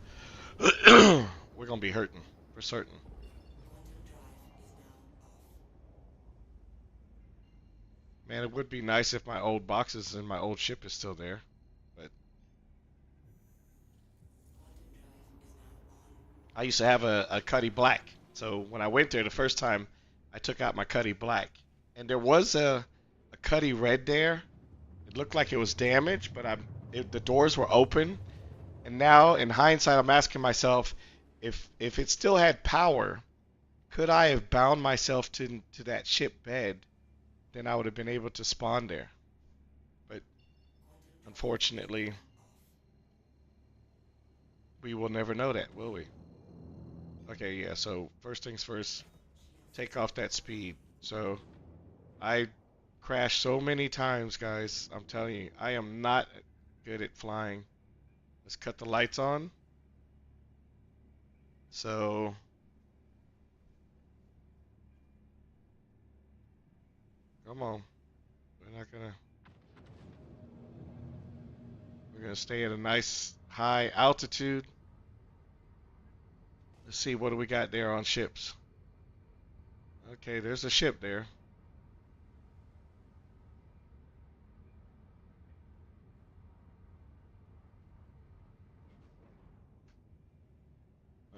we're gonna be hurting for certain. Man, it would be nice if my old boxes and my old ship is still there, but I used to have a Cuddy Black. So when I went there the first time, I took out my Cuddy Black, and there was a Cuddy Red there. It looked like it was damaged, but the doors were open. And now, in hindsight, I'm asking myself, if it still had power, could I have bound myself to that ship bed? Then I would have been able to spawn there. But unfortunately, we will never know that, will we? Okay, yeah. So first things first, take off that speed. So I crashed so many times, guys. I'm telling you, I am not good at flying. Let's cut the lights on. So come on. We're not gonna. We're gonna stay at a nice high altitude. Let's see what do we got there on ships. Okay, there's a ship there.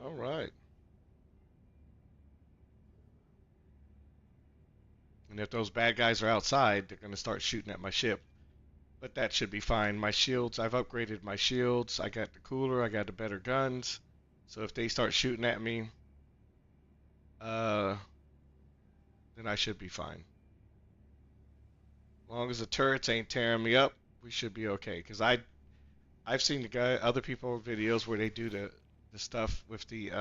All right. And if those bad guys are outside, they're gonna start shooting at my ship. But that should be fine. My shields, I've upgraded my shields. I got the cooler, I got the better guns. So if they start shooting at me, uh, then I should be fine. As long as the turrets ain't tearing me up, we should be okay. Cause I've seen other people videos where they do the stuff with the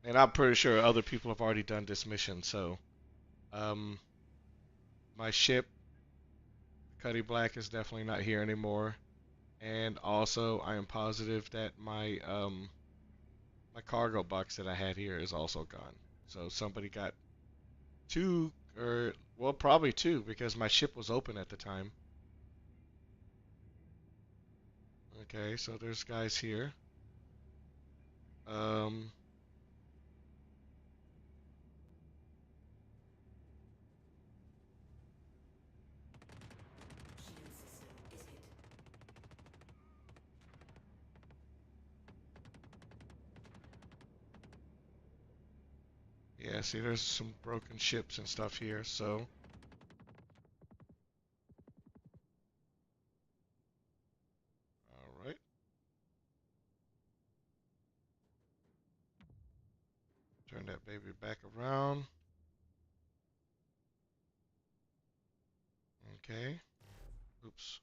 and I'm pretty sure other people have already done this mission. So um, my ship, Cuddy Black, is definitely not here anymore. And also, I am positive that my cargo box that I had here is also gone. So somebody got two, or well, probably two, because my ship was open at the time. Okay, so there's guys here. Um, yeah, see, there's some broken ships and stuff here. So, all right, turn that baby back around. Okay, oops.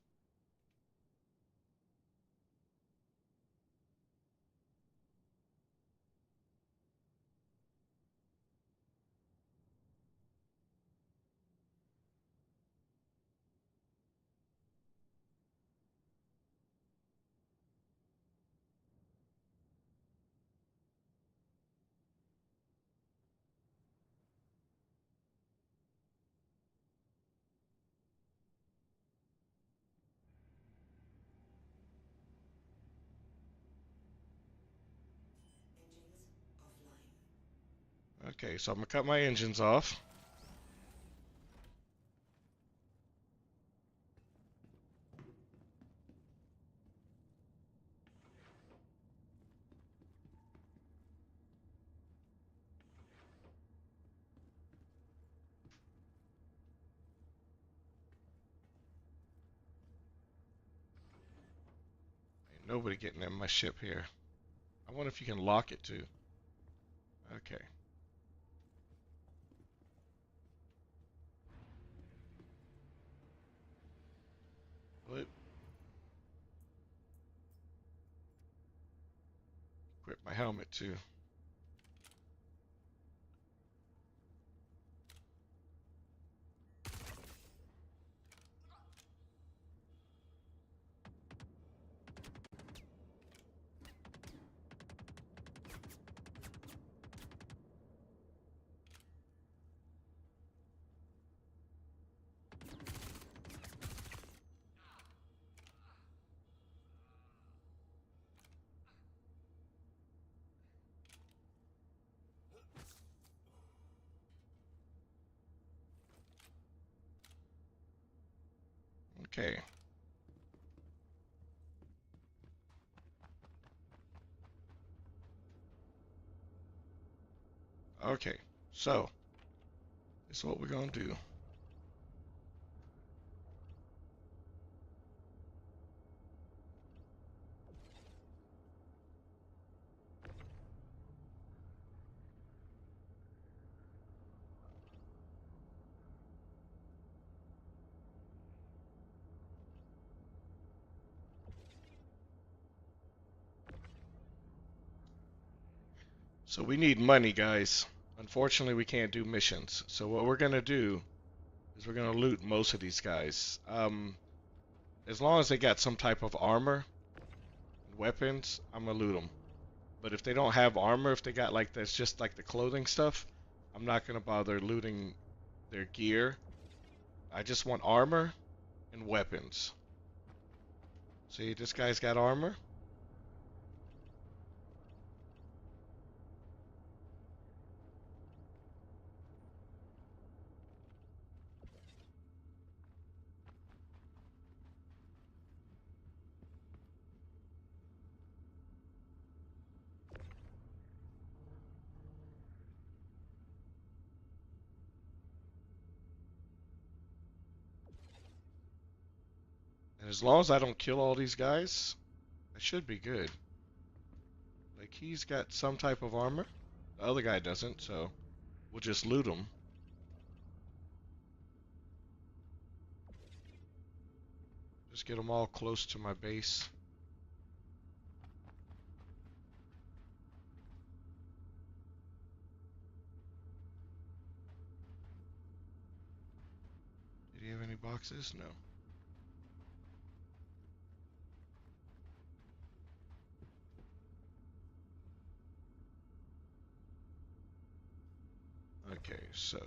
Okay, so I'm gonna cut my engines off. Ain't nobody getting in my ship here. I wonder if you can lock it too. Okay. What? Equip my helmet too. Okay. Okay. So, this is what we're gonna do. So we need money, guys. Unfortunately, we can't do missions. So what we're gonna do is we're gonna loot most of these guys. As long as they got some type of armor and weapons, I'm gonna loot them. But if they don't have armor, if they got like that's just like the clothing stuff, I'm not gonna bother looting their gear. I just want armor and weapons. See, this guy's got armor. And as long as I don't kill all these guys, That should be good. Like, he's got some type of armor. The other guy doesn't, so we'll just loot him. Just get them all close to my base. Did he have any boxes? No. Okay, so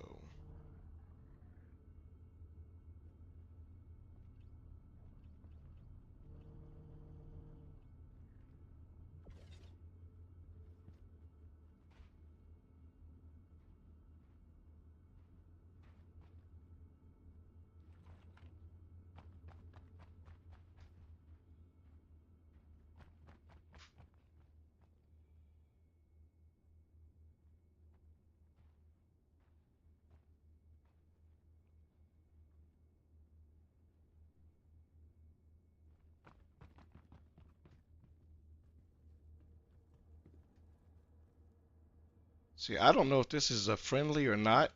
see, I don't know if this is a friendly or not,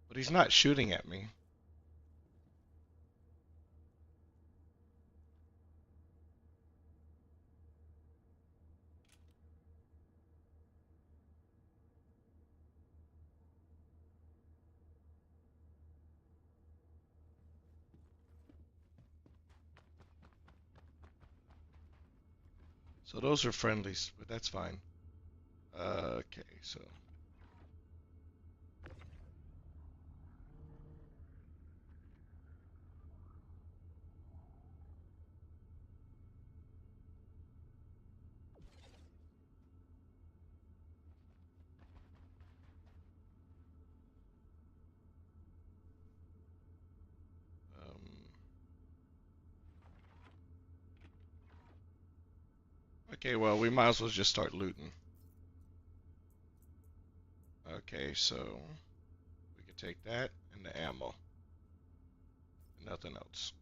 but he's not shooting at me. So those are friendlies, but that's fine. Okay, so um, okay, well, we might as well just start looting. Okay, so we can take that and the ammo. Nothing else.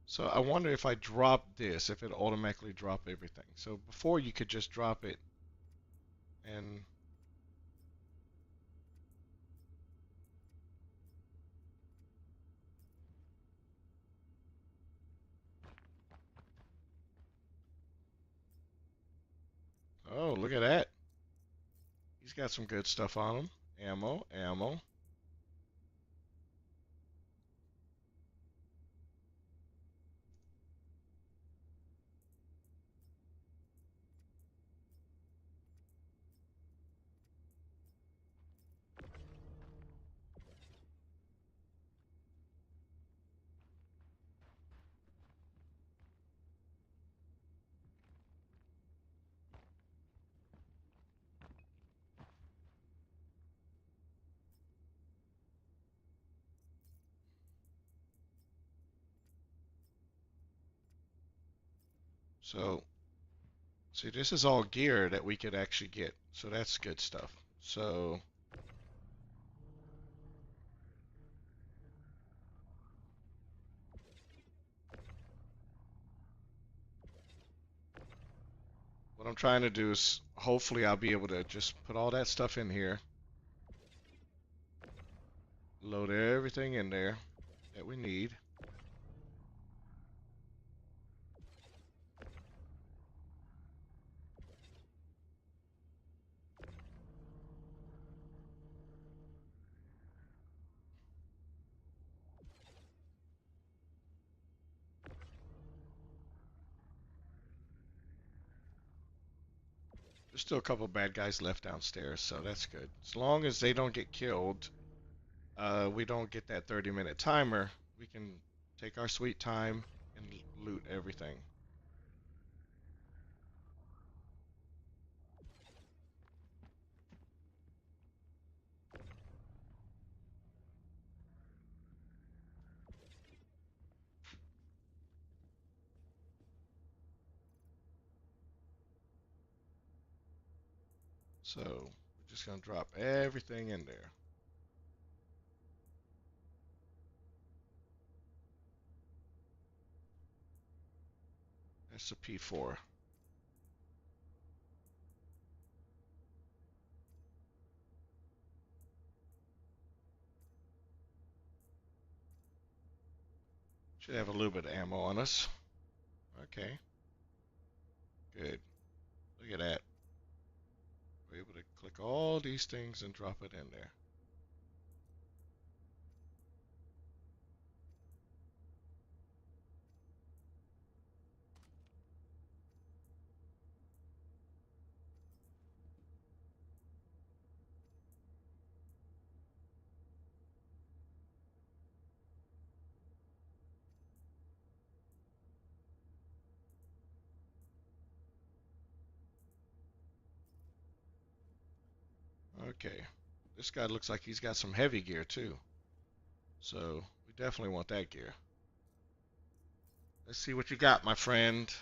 So I wonder if I drop this, if it automatically drop everything. So before you could just drop it and oh, look at that. He's got some good stuff on him. Ammo, ammo. So, see, this is all gear that we could actually get. So that's good stuff. So, what I'm trying to do is hopefully I'll be able to just put all that stuff in here. Load everything in there that we need. There's still a couple bad guys left downstairs, so that's good. As long as they don't get killed, we don't get that 30-minute timer. We can take our sweet time and loot everything. So we're just gonna drop everything in there. That's the P4. Should have a little bit of ammo on us. Okay, good. Look at that. We're able to click all these things and drop it in there. Okay, this guy looks like he's got some heavy gear too. So we definitely want that gear. Let's see what you got, my friend.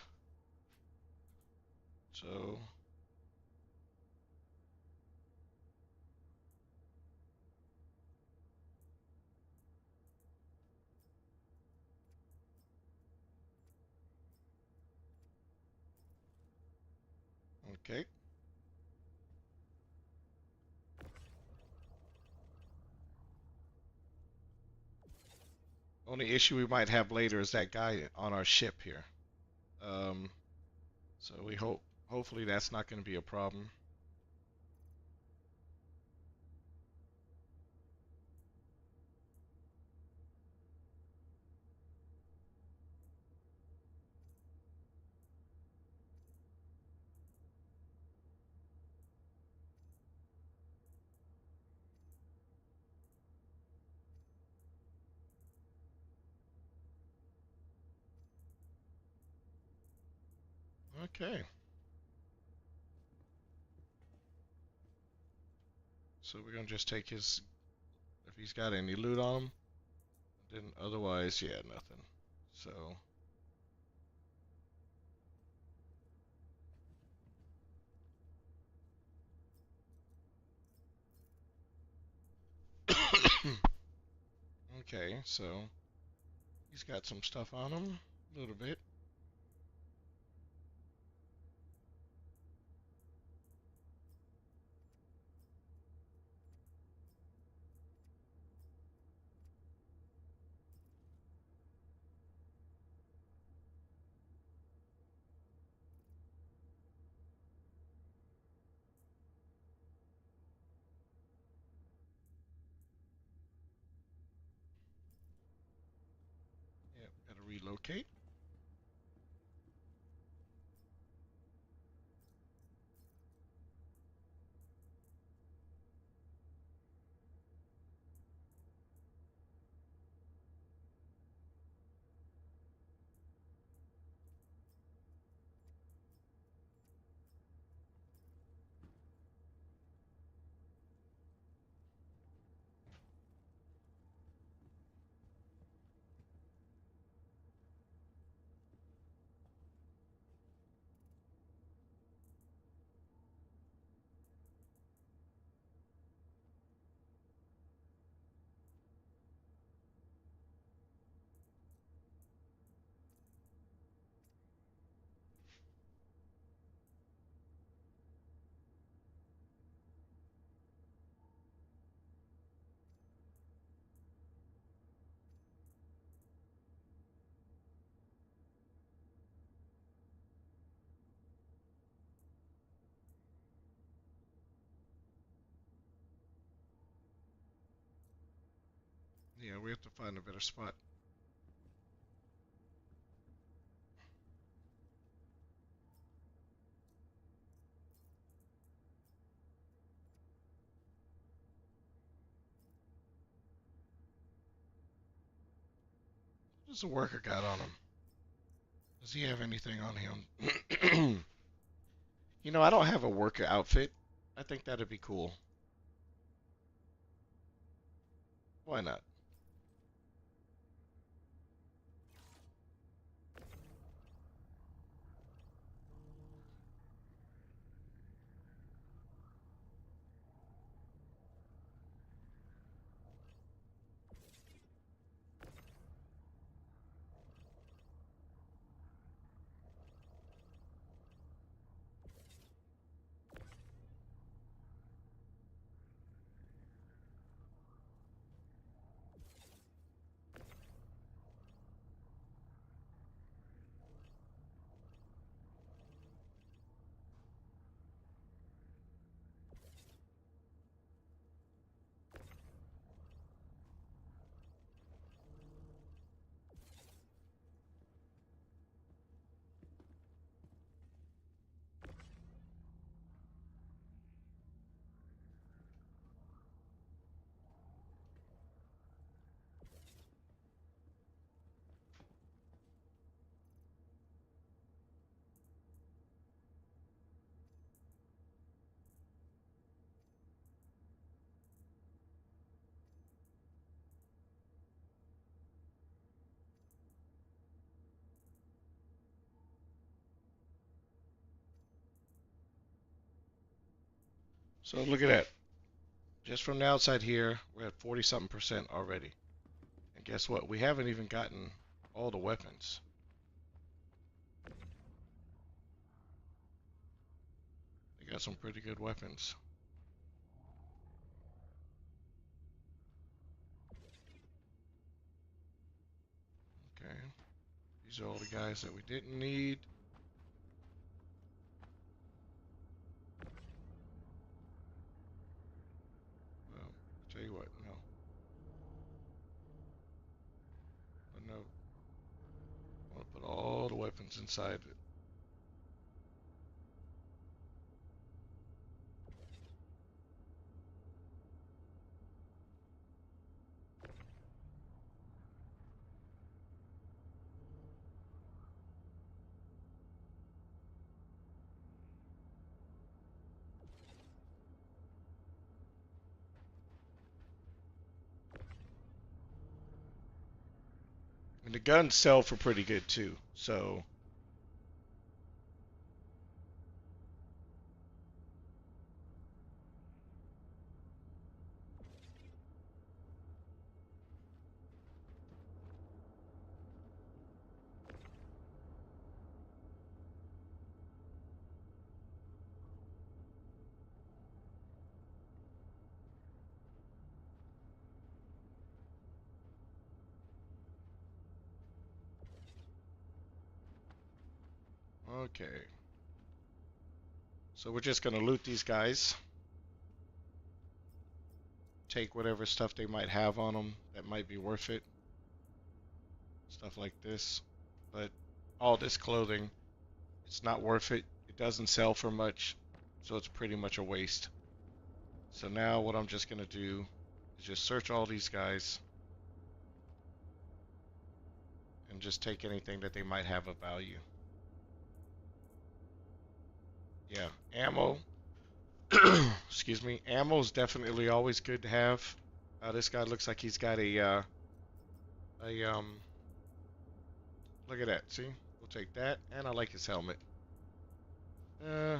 So, okay. Only issue we might have later is that guy on our ship here. Um, so hopefully that's not going to be a problem. Okay. So we're gonna just take his, if he's got any loot on him, then otherwise, yeah, nothing. So, okay, so he's got some stuff on him, a little bit. Yep, gotta relocate. Yeah, we have to find a better spot. What does the worker got on him? Does he have anything on him? You know, I don't have a worker outfit. I think that'd be cool. Why not? So look at that. Just from the outside here, we're at 40 something percent already. And guess what? We haven't even gotten all the weapons. They got some pretty good weapons. Okay. These are all the guys that we didn't need. Well, I'll tell you what, no. But no. I want to put all the weapons inside it. And the guns sell for pretty good too. So, okay. So we're just going to loot these guys. Take whatever stuff they might have on them that might be worth it. Stuff like this. But all this clothing, it's not worth it. It doesn't sell for much. So it's pretty much a waste. So now what I'm just going to do is just search all these guys. And just take anything that they might have of value. Yeah, ammo. Excuse me. Ammo is definitely always good to have. This guy looks like he's got a look at that. See, we'll take that, and I like his helmet. Uh,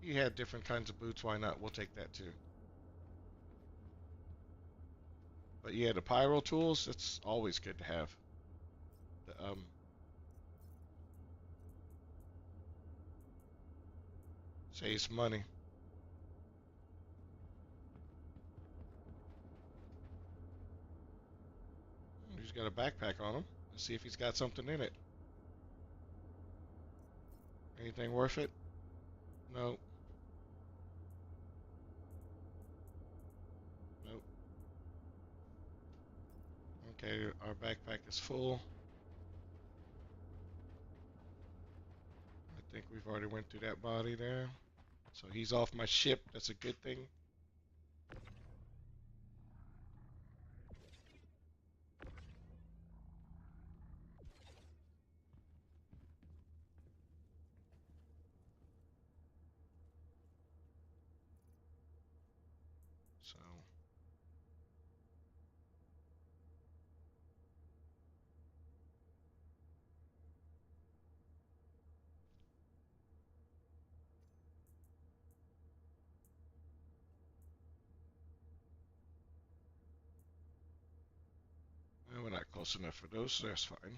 he had different kinds of boots. Why not? We'll take that too. But yeah, the pyro tools. It's always good to have. The, saves money. He's got a backpack on him. Let's see if he's got something in it. Anything worth it? No. Nope. Okay, our backpack is full. I think we've already went through that body there. So he's off my ship. That's a good thing. So we're not close enough for those, so that's fine.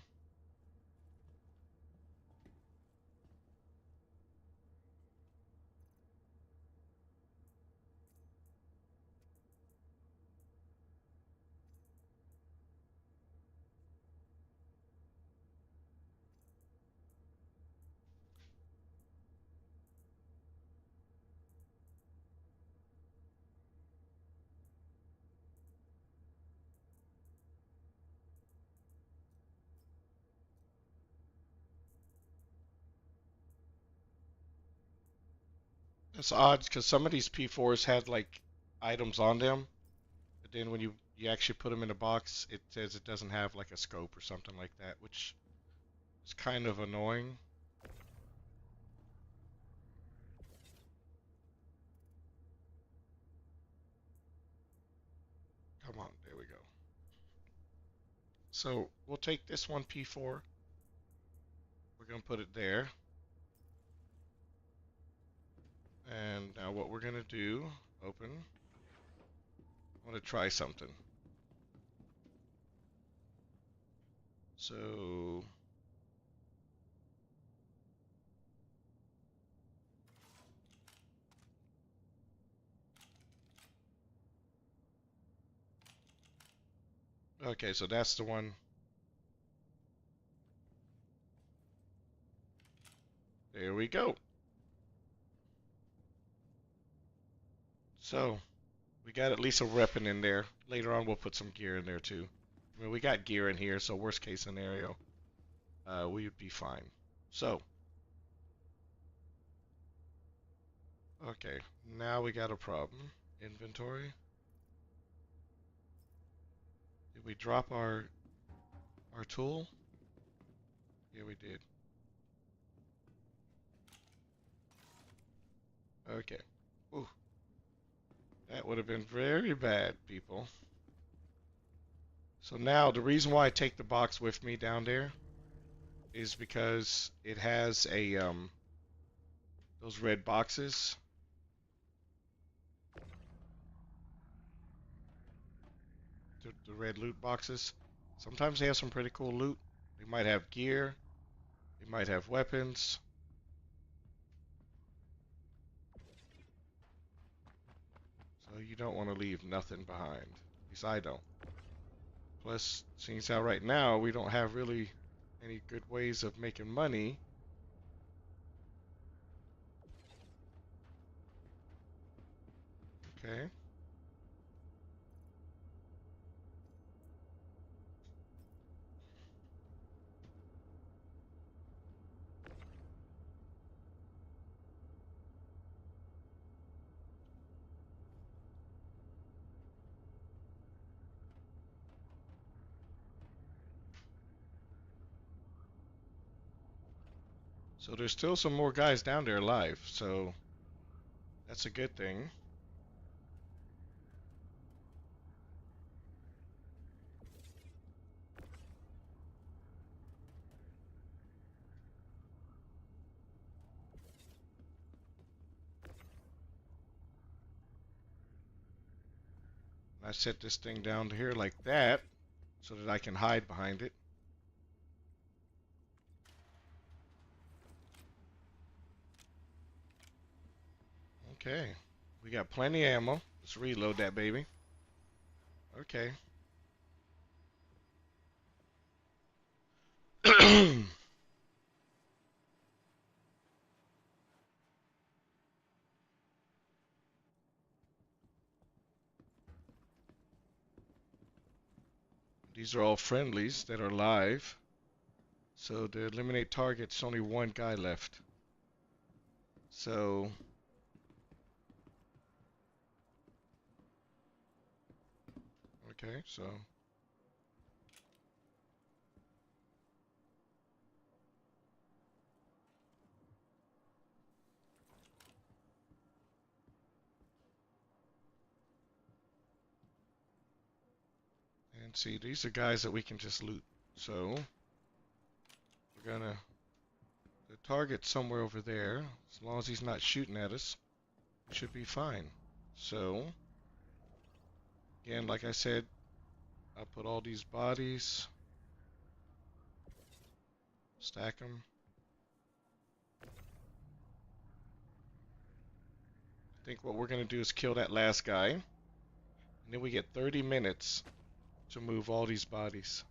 It's odd because some of these P4s had like items on them, but then when you actually put them in a box, it says it doesn't have like a scope or something like that, which is kind of annoying. Come on, there we go. So we'll take this one P4. We're gonna put it there. And now what we're gonna do, open. I want to try something. So okay, so that's the one. There we go. So we got at least a weapon in there. Later on, we'll put some gear in there too. I mean, we got gear in here, so worst case scenario, we would be fine. So, okay, now we got a problem. Inventory. Did we drop our tool? Yeah, we did. Okay. Ooh, that would have been very bad, people. So now the reason why I take the box with me down there is because it has a those red boxes. The red loot boxes. Sometimes they have some pretty cool loot. They might have gear. They might have weapons. So you don't want to leave nothing behind. At least I don't. Plus, seeing as how right now we don't have really any good ways of making money. Okay. So there's still some more guys down there alive. So that's a good thing. I set this thing down to here like that so that I can hide behind it. Okay. We got plenty of ammo. Let's reload that baby. Okay. These are all friendlies that are live. So to eliminate targets, only one guy left. So okay, so and see these are guys that we can just loot. So we're gonna the target's somewhere over there. As long as he's not shooting at us, we should be fine. So again, like I said, I put all these bodies, stack them. I think what we're gonna do is kill that last guy, and then we get 30 minutes to move all these bodies,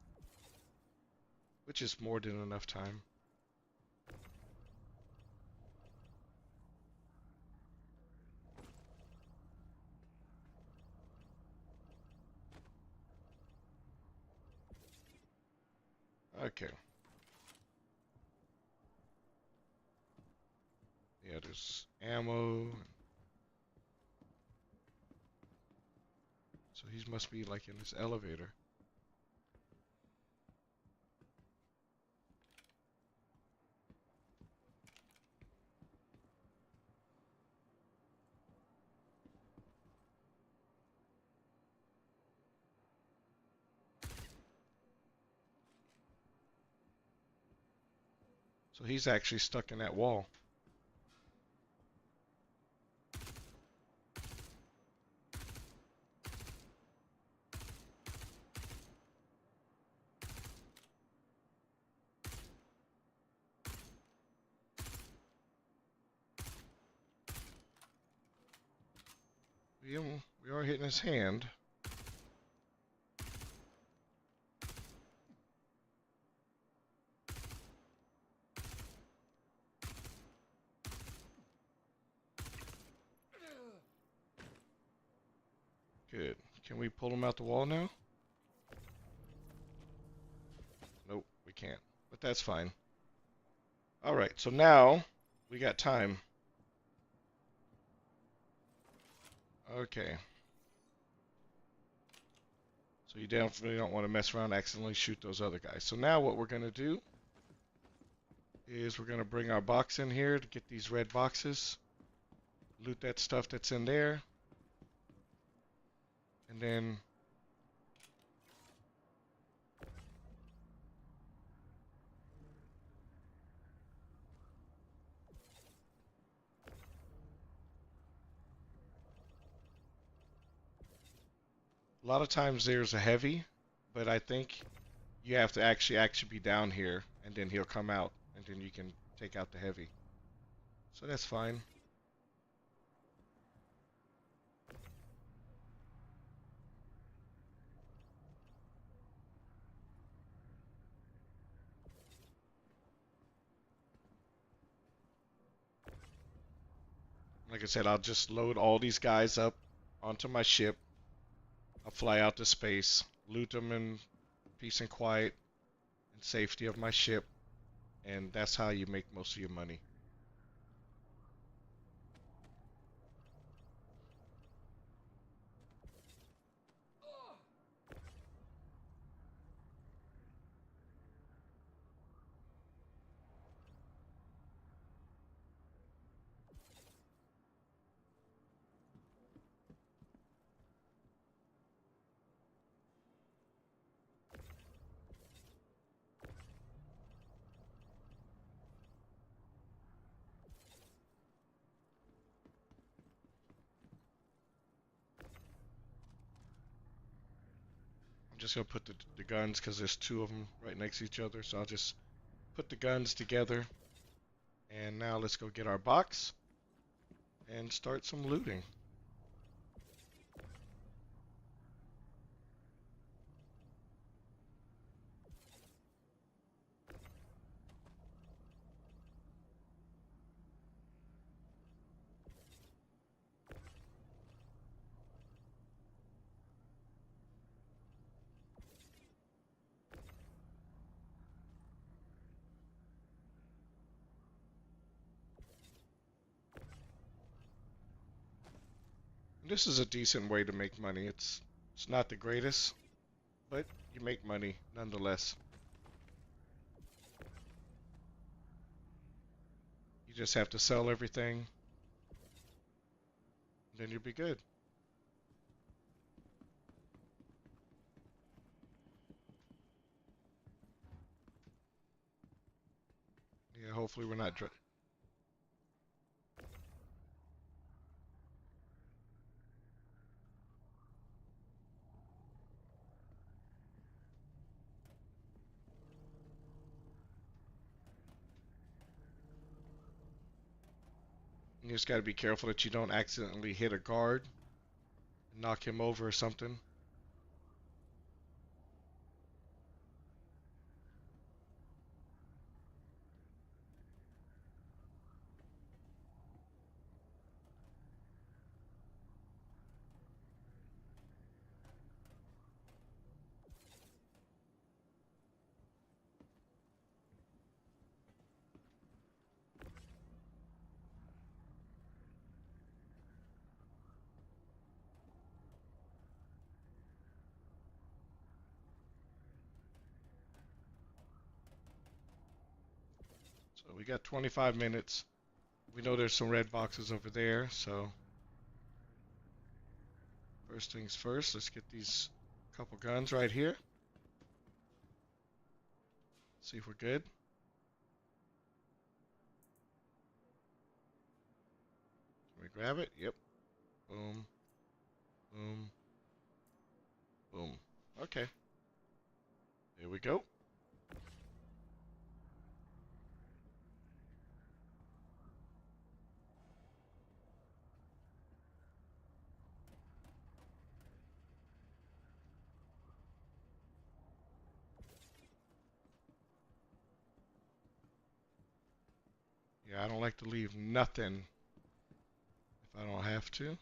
which is more than enough time. Okay. Yeah, there's ammo. So he must be like in this elevator. So he's actually stuck in that wall. We are hitting his hand. Good. Can we pull him out the wall now? Nope, we can't. But that's fine. Alright, so now we got time. Okay. So you definitely don't want to mess around and accidentally shoot those other guys. So now what we're going to do is we're going to bring our box in here to get these red boxes. Loot that stuff that's in there. And then a lot of times there's a heavy, but I think you have to actually be down here, and then he'll come out, and then you can take out the heavy. So that's fine. Like I said, I'll just load all these guys up onto my ship. I'll fly out to space, loot them in peace and quiet and safety of my ship, and that's how you make most of your money. I'm just going to put the guns because there's two of them right next to each other, so I'll just put the guns together. And now let's go get our box and start some looting. This is a decent way to make money. It's not the greatest, but you make money nonetheless. You just have to sell everything, then you'll be good. Yeah, hopefully we're not you just got to be careful that you don't accidentally hit a guard and knock him over or something. So we got 25 minutes. We know there's some red boxes over there, so first things first, let's get these couple guns right here. See if we're good. Can we grab it? Yep. Boom. Boom. Boom. Okay. Here we go. Yeah, I don't like to leave nothing if I don't have to.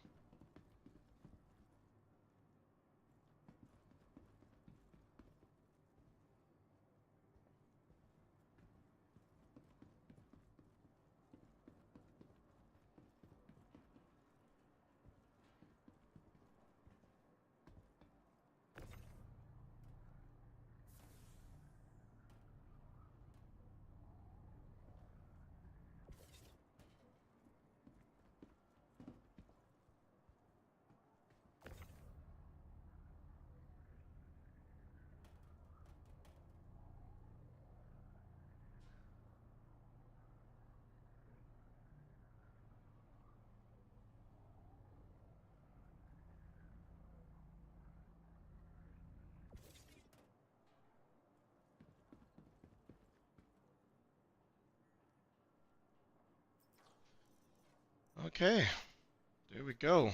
Okay, there we go. There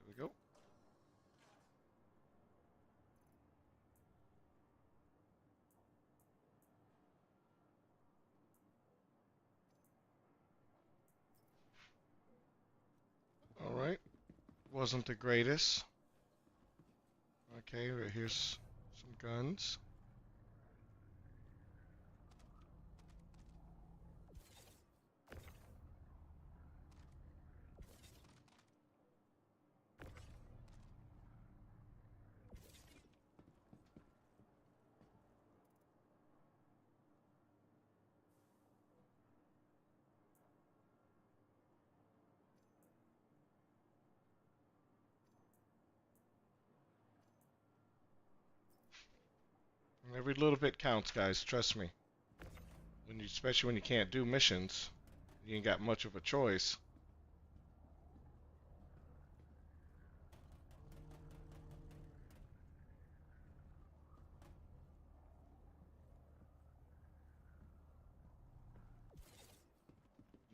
we go. All right. Wasn't the greatest. Okay, here's some guns. And every little bit counts, guys. Trust me. Especially when you can't do missions, you ain't got much of a choice.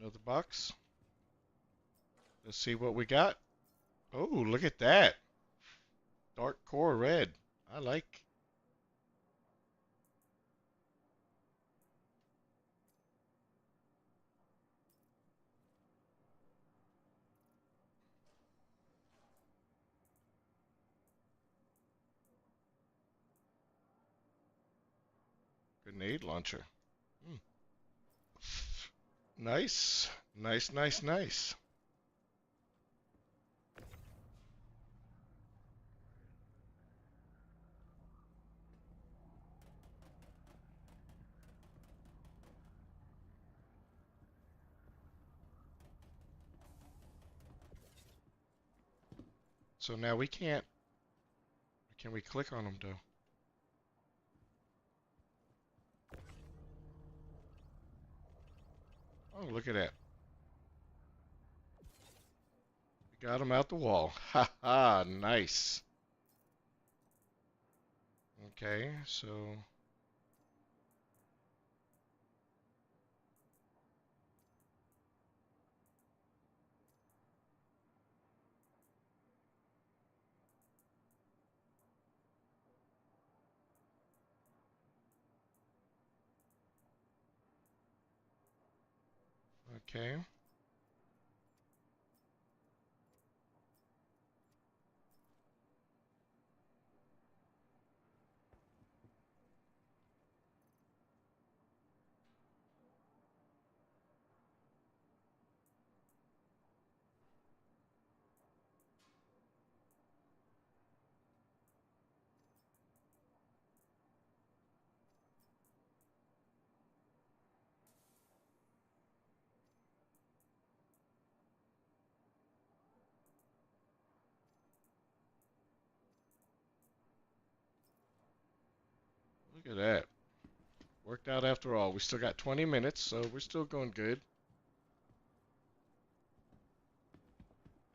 Another box. Let's see what we got. Oh, look at that. Dark core red. I like. Grenade launcher. Hmm. Nice. Nice, nice, nice. So now we can't. Can we click on them though? Oh, look at that. We got them out the wall. Ha ha, nice. Okay, so. Okay. Look at that. Worked out after all. We still got 20 minutes, so we're still going good.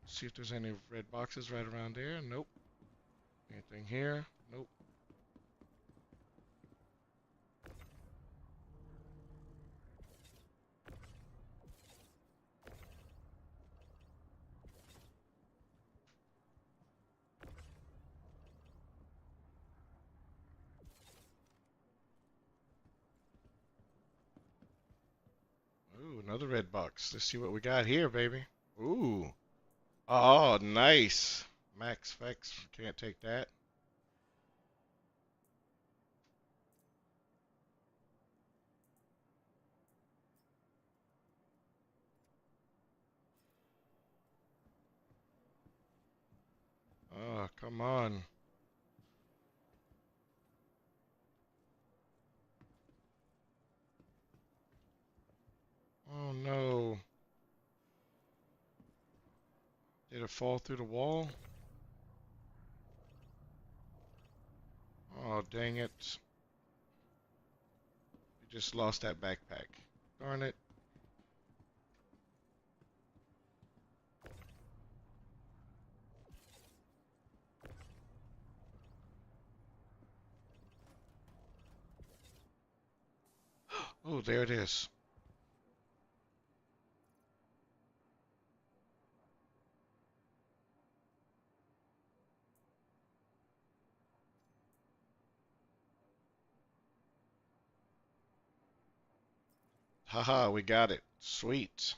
See if there's any red boxes right around there. Nope. Anything here? Nope. another red box. Let's see what we got here, baby. Ooh. Oh, nice. Max Fex. Can't take that. Oh, come on. Oh, no. Did it fall through the wall? Oh, dang it. We just lost that backpack. Darn it. Oh, there it is. Haha, we got it. Sweet.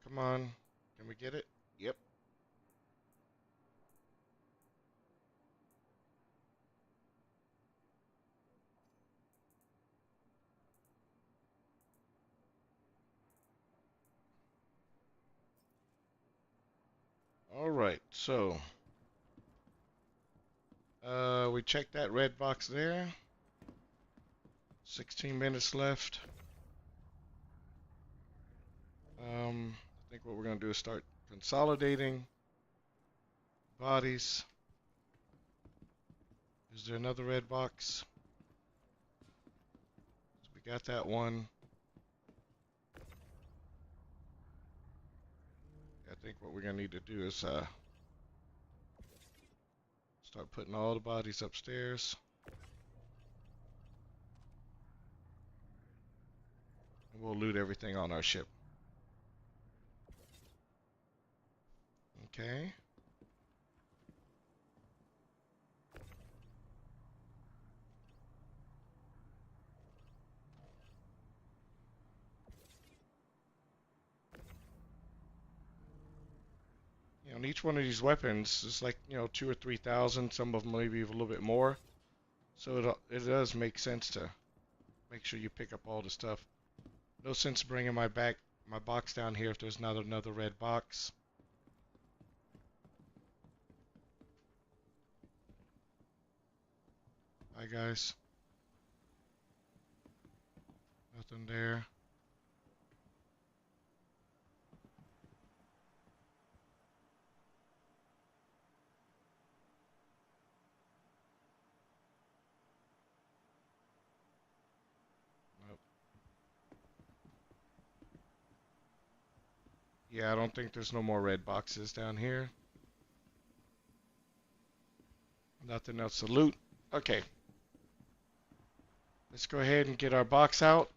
Come on. Can we get it? Yep. All right. So, we checked that red box there. 16 minutes left. I think what we're going to do is start consolidating bodies. Is there another red box? We got that one. I think what we're going to need to do is start putting all the bodies upstairs. And we'll loot everything on our ship. Okay. And each one of these weapons is like, 2 or 3,000. Some of them maybe even a little bit more. So it does make sense to make sure you pick up all the stuff. No sense bringing my box down here if there's not another red box. Hi guys. Nothing there. Nope. Yeah, I don't think there's no more red boxes down here. Nothing else to loot. Okay. Let's go ahead and get our box out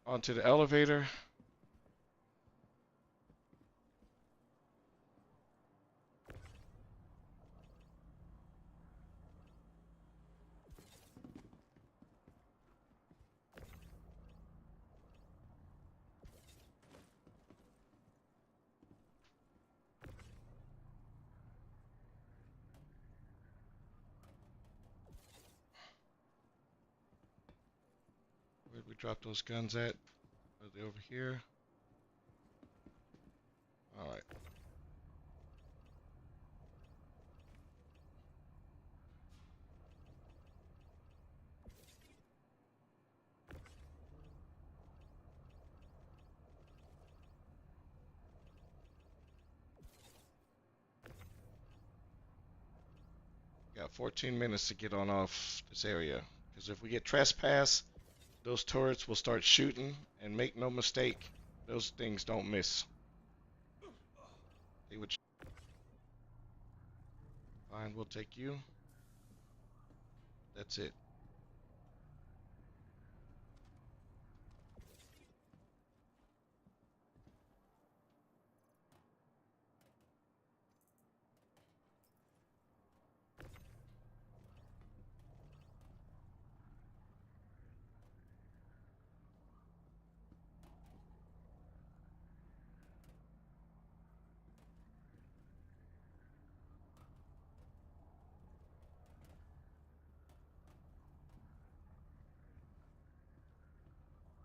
onto the elevator. Where'd we drop those guns at? Are they over here? Alright. Got 14 minutes to get on off this area. Because if we get trespass, those turrets will start shooting, and make no mistake, those things don't miss. They would. Fine, we'll take you. That's it.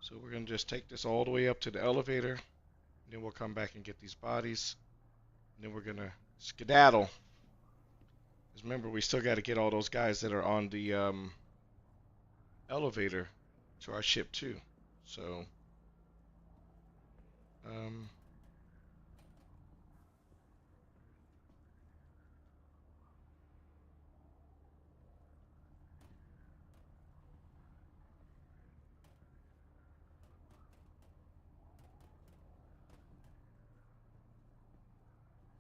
So we're gonna just take this all the way up to the elevator, and then we'll come back and get these bodies, and then we're gonna skedaddle. Because remember, we still got to get all those guys that are on the elevator to our ship too. So, um,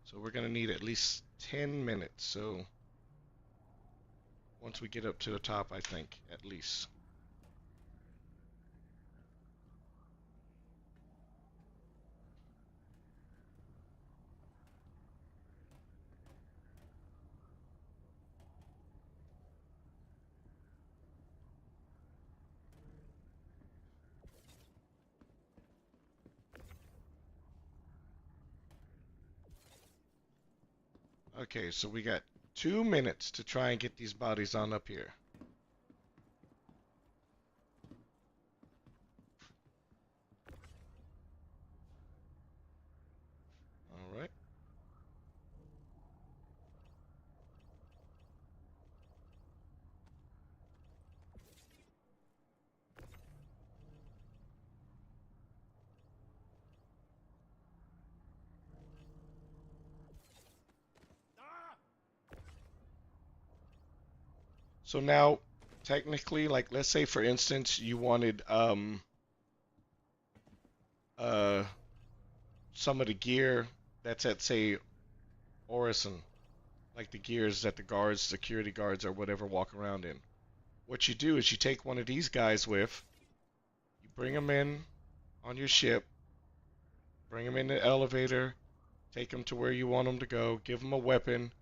so we're gonna need at least 10 minutes. So once we get up to the top, I think at least. Okay, so we got 2 minutes to try and get these bodies on up here. All right. So now, technically, like let's say for instance, you wanted uh some of the gear that's at say Orison, like the gears that the guards, security guards or whatever walk around in. What you do is you take one of these guys with, you bring them in on your ship, bring them in the elevator, take them to where you want them to go, give them a weapon,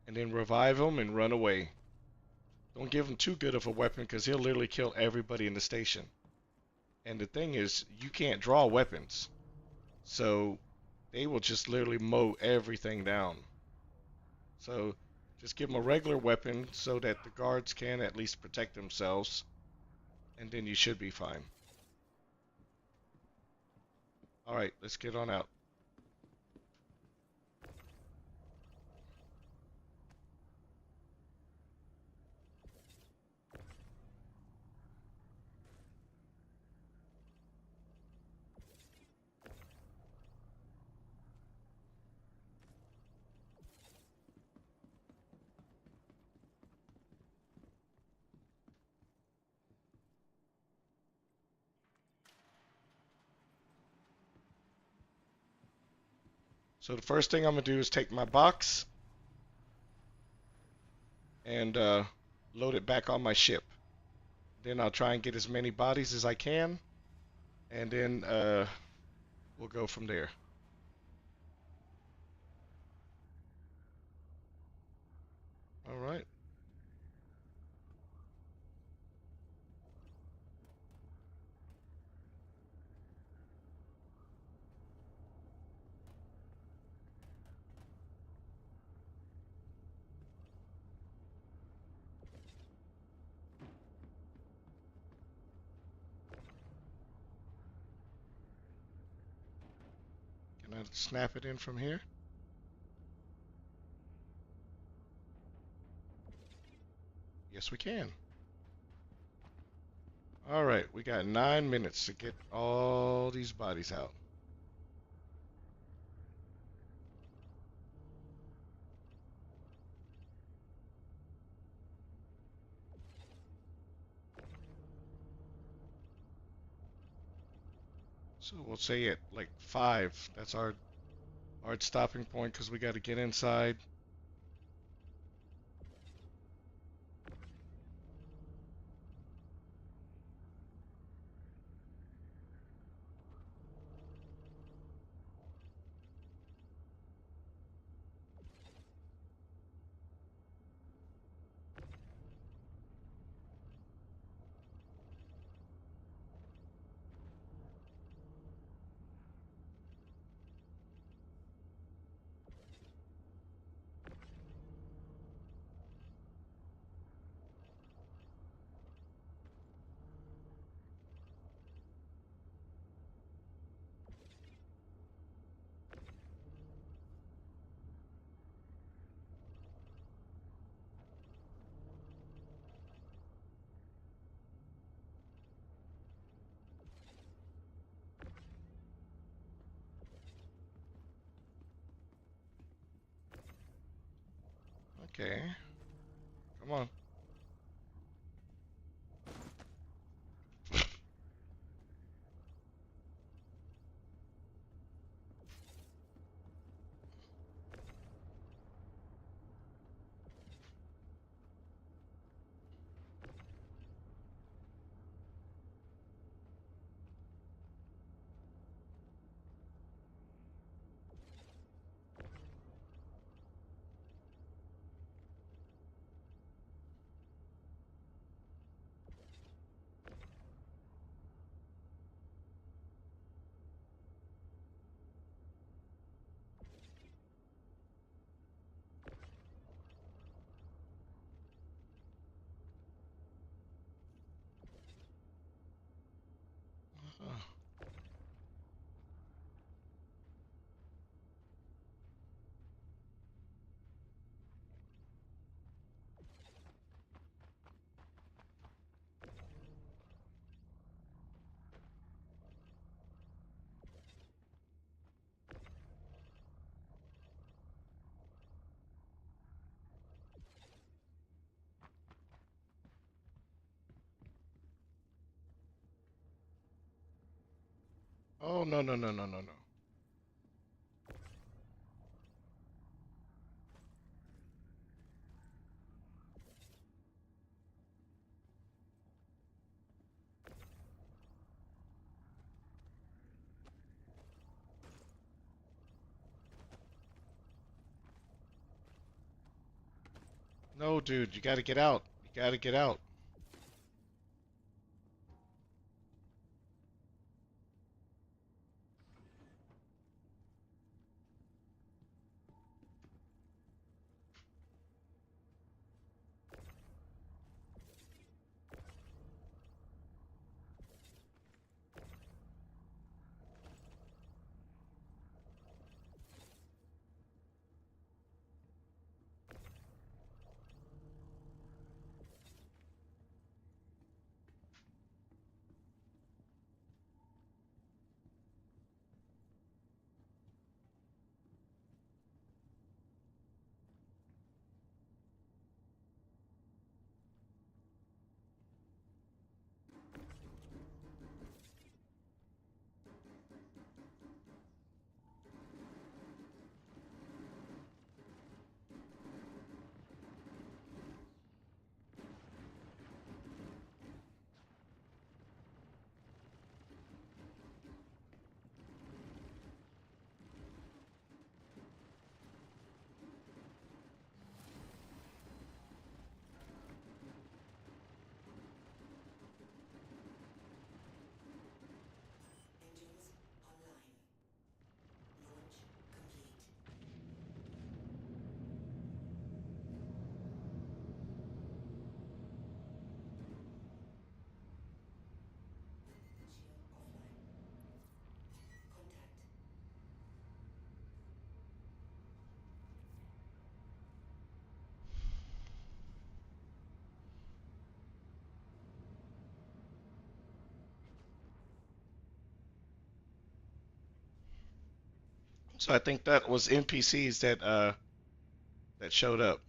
and then revive them and run away. Don't give him too good of a weapon because he'll literally kill everybody in the station. And the thing is, you can't draw weapons. So they will just literally mow everything down. So just give them a regular weapon so that the guards can at least protect themselves. And then you should be fine. Alright, let's get on out. So the first thing I'm going to do is take my box and load it back on my ship. Then I'll try and get as many bodies as I can, and then we'll go from there. All right. snap it in from here. Yes, we can. All right, we got 9 minutes to get all these bodies out. So we'll say at like 5. That's our hard stopping point because we got to get inside. Okay, come on. Oh, no, no, no, no, no, no. No, dude, you got to get out. You got to get out. So I think that was NPCs that showed up.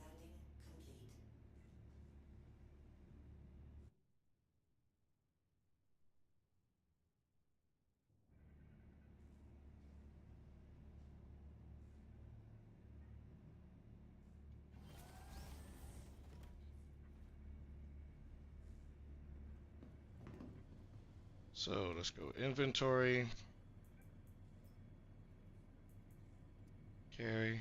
Landing complete. So let's go inventory, carry.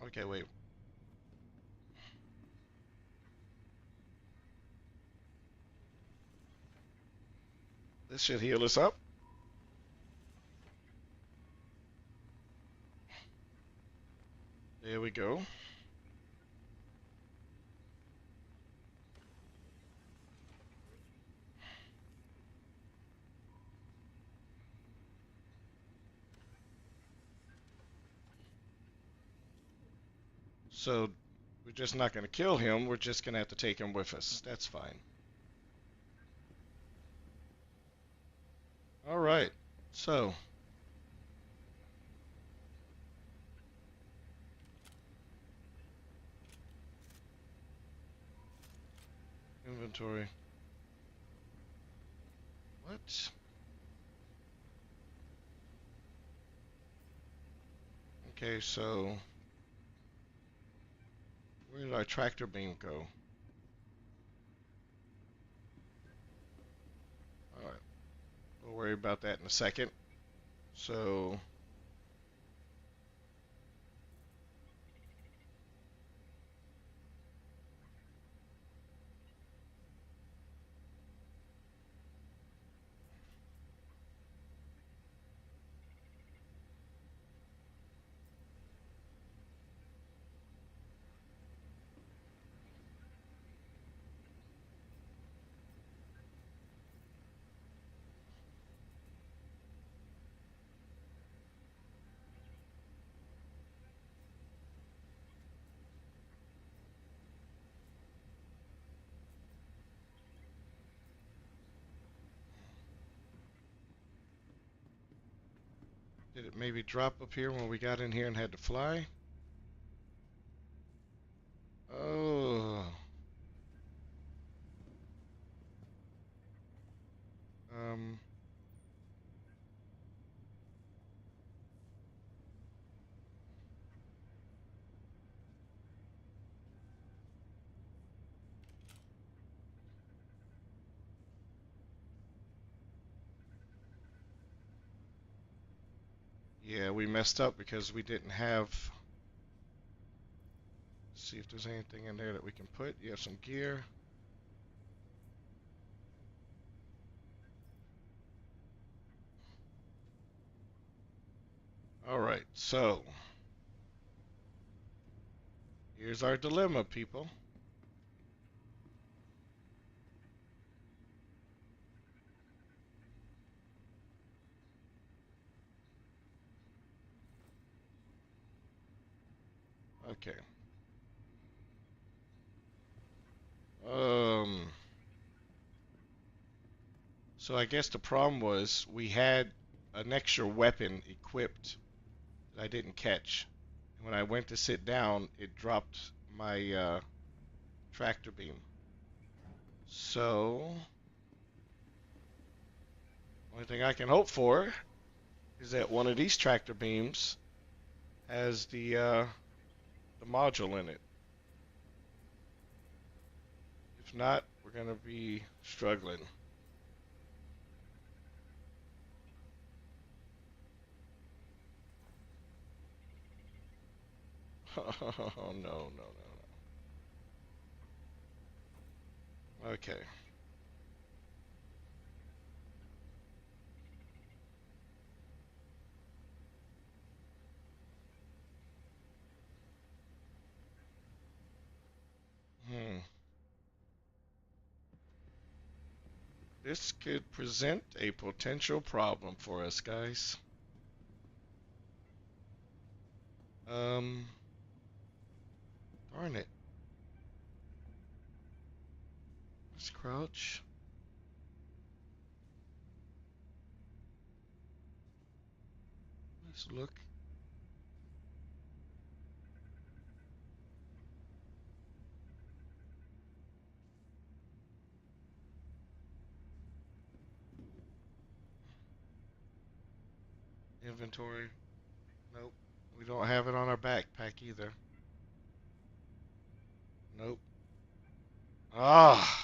Okay, wait. This should heal us up. There we go. So we're just not going to kill him. We're just going to have to take him with us. That's fine. All right. So inventory. What? Okay, so where did our tractor beam go? All right. We'll worry about that in a second. So did it maybe drop up here when we got in here and had to fly? Oh. Um. Yeah, we messed up because we didn't have. See if there's anything in there that we can put. You have some gear. All right, so here's our dilemma, people. Okay. Um. So I guess the problem was we had an extra weapon equipped that I didn't catch. And when I went to sit down, it dropped my tractor beam. So, only thing I can hope for is that one of these tractor beams has the module in it. If not, we're gonna be struggling. Oh no, no, no, no. Okay. This could present a potential problem for us, guys. Um, Darn it. Let's crouch. Let's look. Inventory. Nope. We don't have it on our backpack either. Nope. Ah.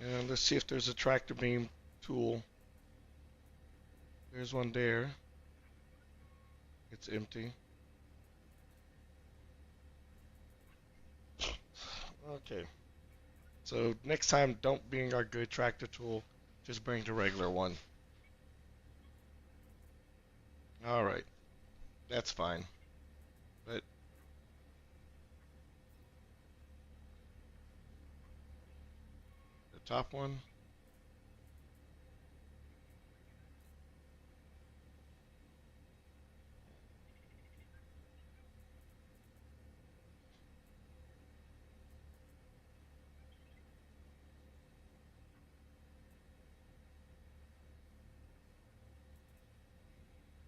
And let's see if there's a tractor beam tool. There's one there. It's empty. Okay. So next time, don't bring our good tractor tool. Just bring the regular one. All right. That's fine. But the top one.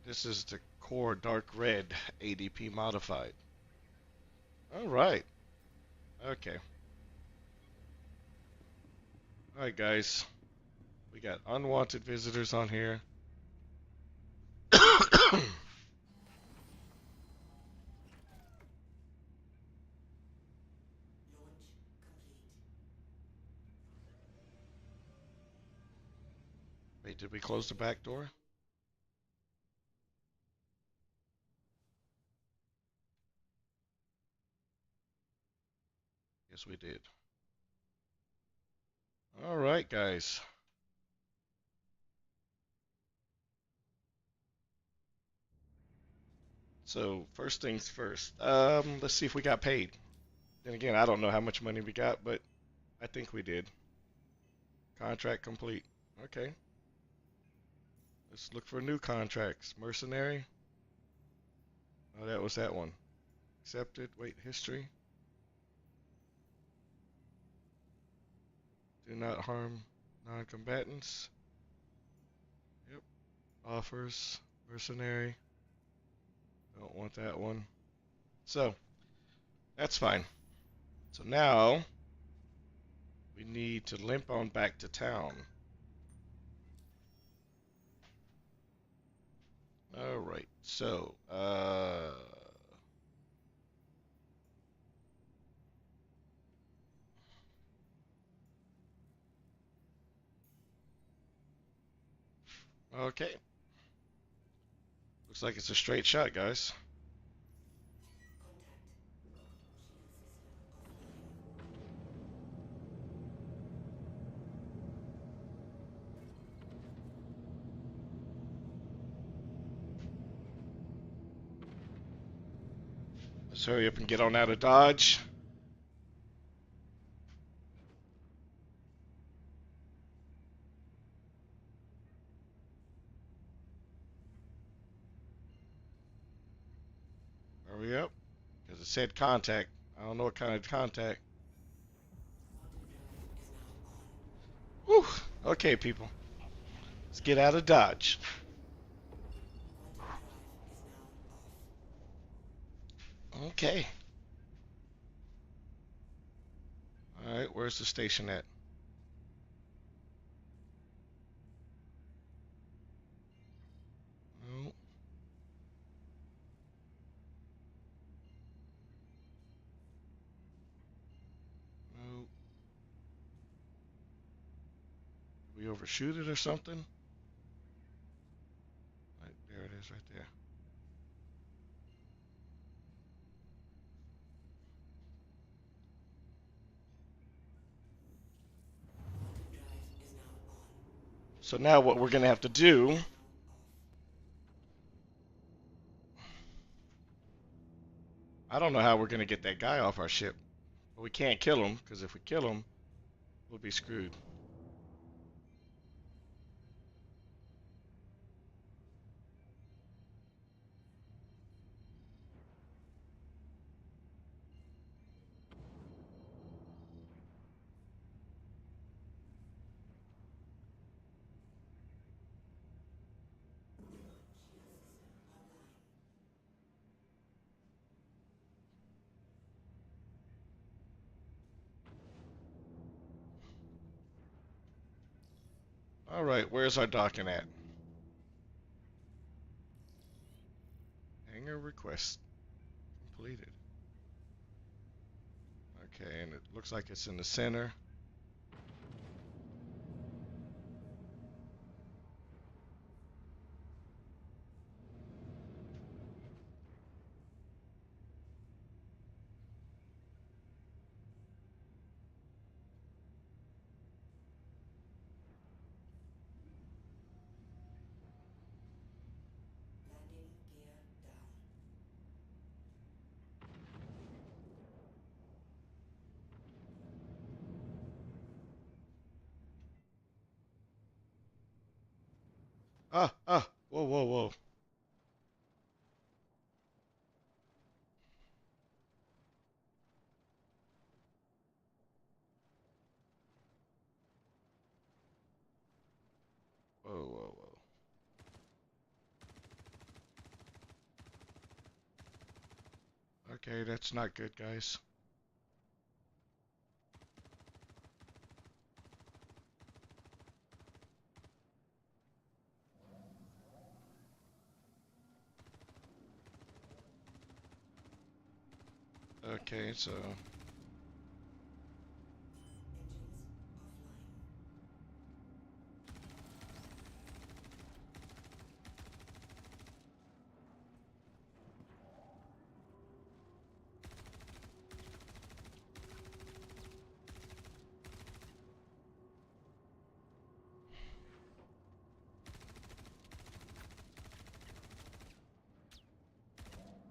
This is the Core Dark Red ADP modified. All right. Okay. All right, guys. We got unwanted visitors on here. Launch complete. Wait, did we close the back door? Yes, we did. All right, guys. So first things first. Let's see if we got paid. Then again, I don't know how much money we got, but I think we did. Contract complete. Okay. Let's look for new contracts. Mercenary. Oh, that was that one. Accepted. Wait, history. Do not harm non-combatants. Yep. Offers. Mercenary. Don't want that one. So, that's fine. So now, we need to limp on back to town. Alright, so, okay. Looks like it's a straight shot, guys. Contact. Shield system offline. Let's hurry up and get on out of Dodge. Hurry up. Because it said contact. I don't know what kind of contact. Quantum drive is now on. Whew. Okay, people. Let's get out of Dodge. Quantum drive is now off. Okay. Alright, where's the station at? No. No. Did we overshoot it or something? is right there. Drive is now on. So now what we're gonna have to do, Now off. I don't know how we're gonna get that guy off our ship. But we can't kill him, because if we kill him, we'll be screwed. Alright, where's our docking at? Hangar request completed. Okay, and it looks like it's in the center. Landing gear down. Whoa, whoa, whoa. Whoa, whoa, whoa. Okay, that's not good, guys. Okay, so Engines offline.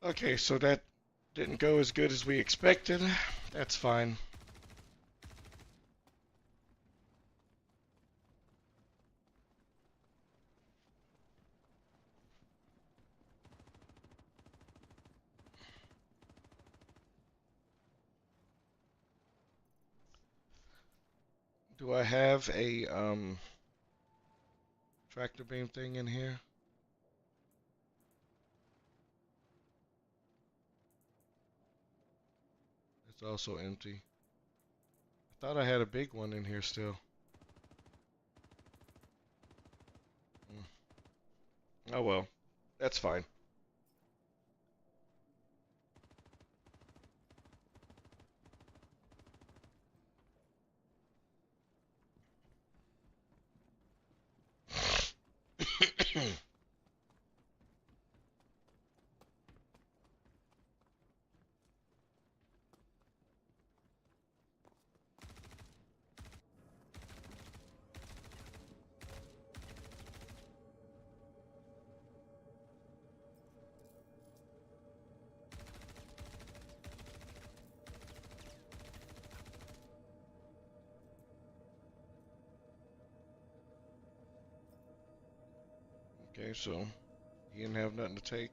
okay, so that didn't go as good as we expected. That's fine. Do I have a tractor beam thing in here? It's also empty. I thought I had a big one in here still. Oh well, that's fine. Okay, so he didn't have nothing to take.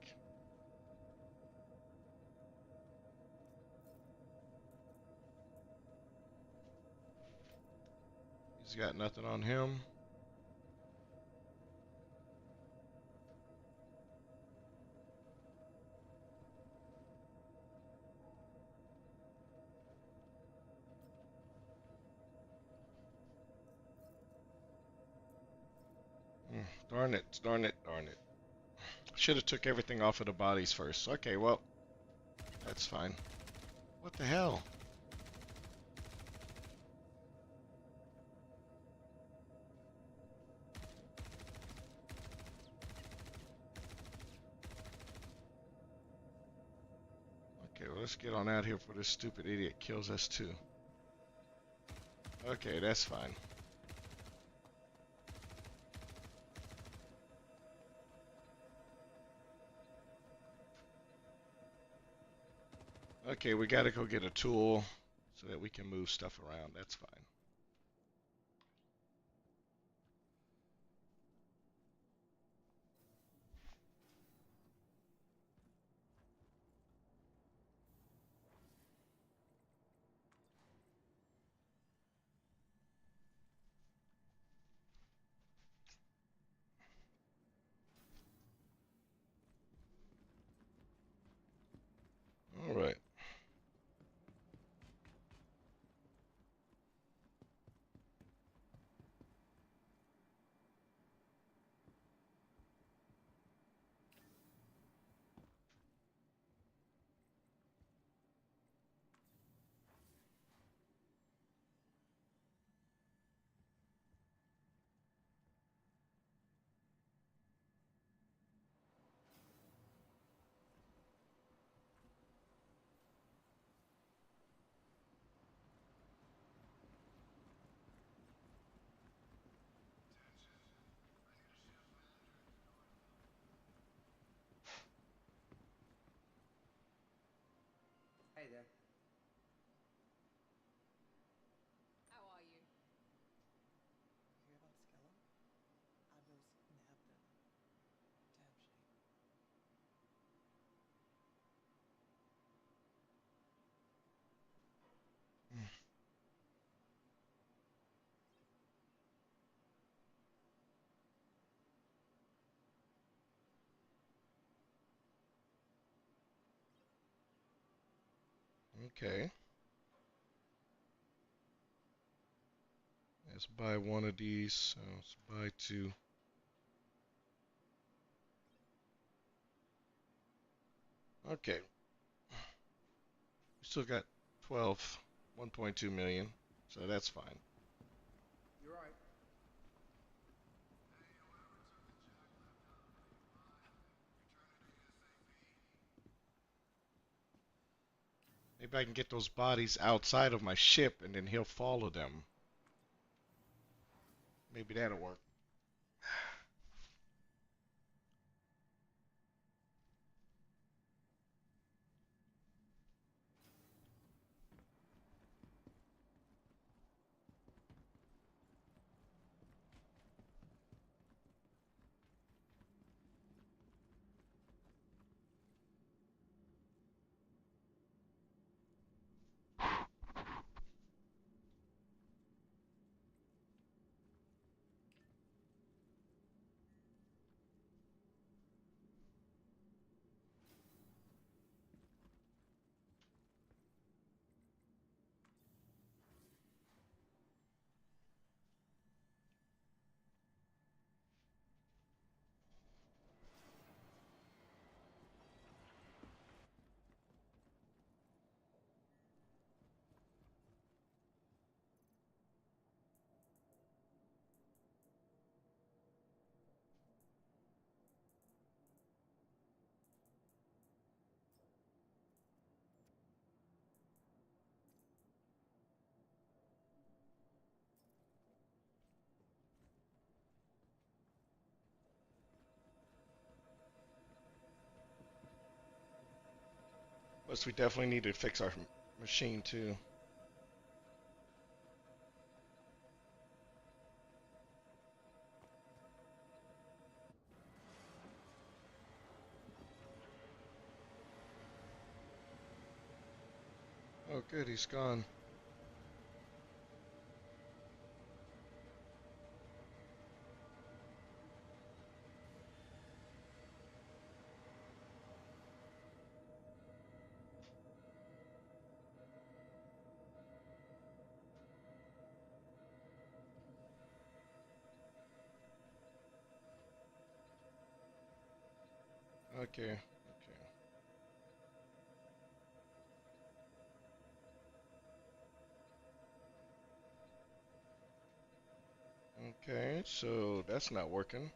He's He's got nothing on him. Darn it, darn it, darn it. Should have took everything off of the bodies first. Okay, well, that's fine. What the hell? Okay, well, let's get on out here before this stupid idiot kills us too. Okay, that's fine. Okay, we gotta go get a tool so that we can move stuff around. That's fine. All right. Hey there. How are you? You hear about Skella? Admirals nabbed him. Damn shame. Okay. Let's buy one of these. So let's buy two. Okay. We still got 12, 1.2 million. So that's fine. You're right. Maybe I can get those bodies outside of my ship and then he'll follow them. Maybe that'll work. Plus, we definitely need to fix our machine too. Oh, good, he's gone. Okay. Okay, so that's not working.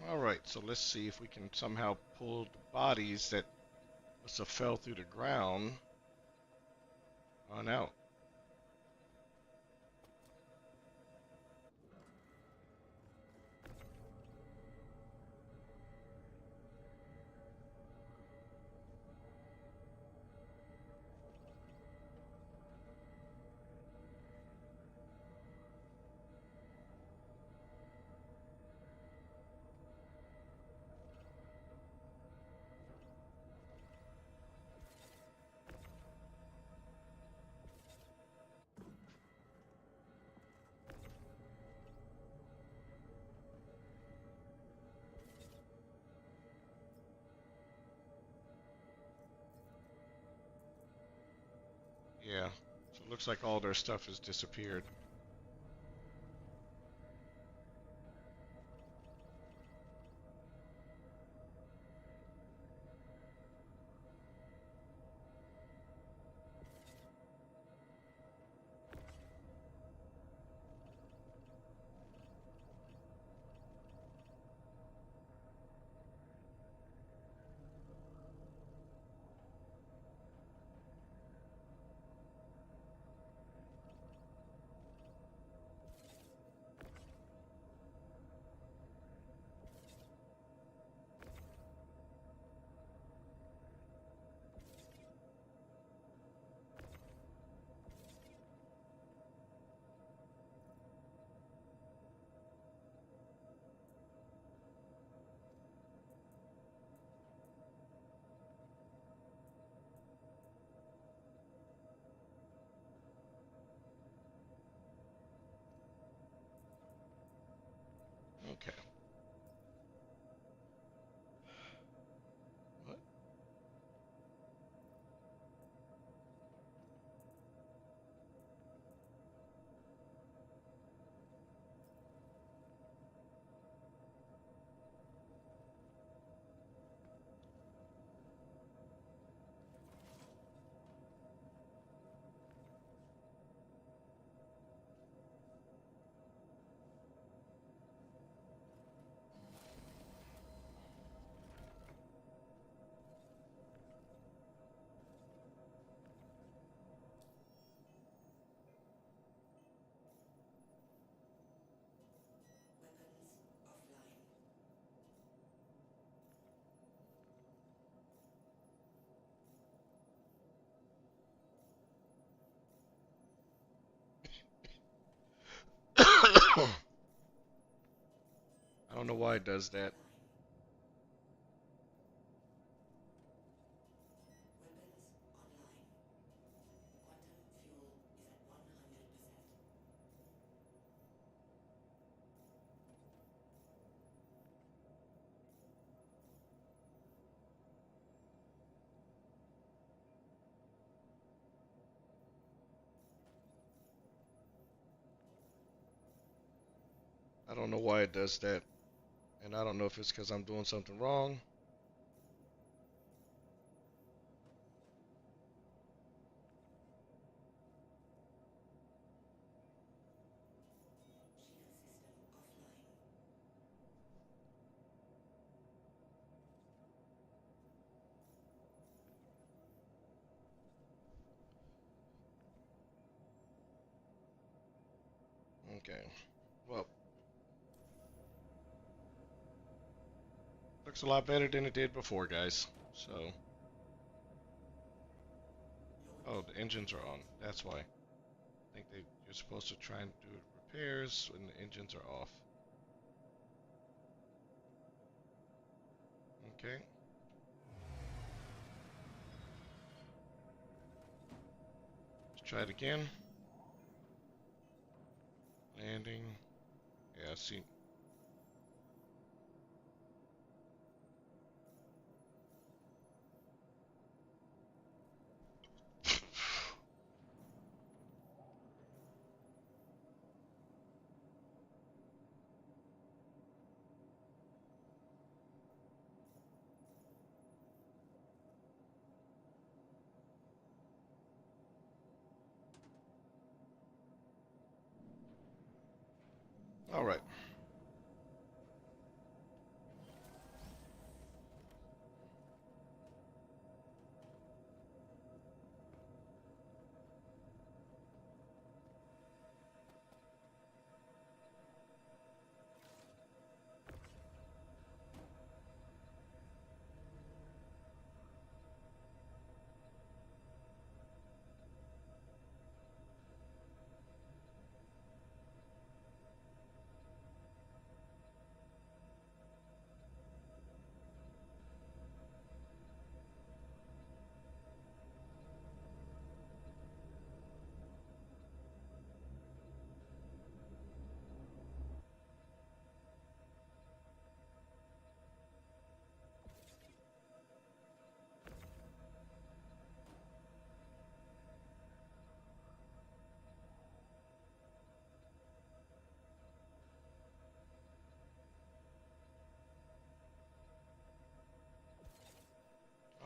Alright, so let's see if we can somehow pull the bodies that must have fell through the ground on out. Yeah, so it looks like all their stuff has disappeared. Okay. What? Weapons offline. I don't know why it does that. Offline. Weapons online. Quantum fuel is at 100%. I don't know why it does that. And I don't know if it's because I'm doing something wrong. Shield system offline. Okay. Well, looks a lot better than it did before, guys. So, oh, the engines are on. That's why. I think they You're supposed to try and do repairs when the engines are off. Okay. Let's try it again. Landing. Yeah, see. All right.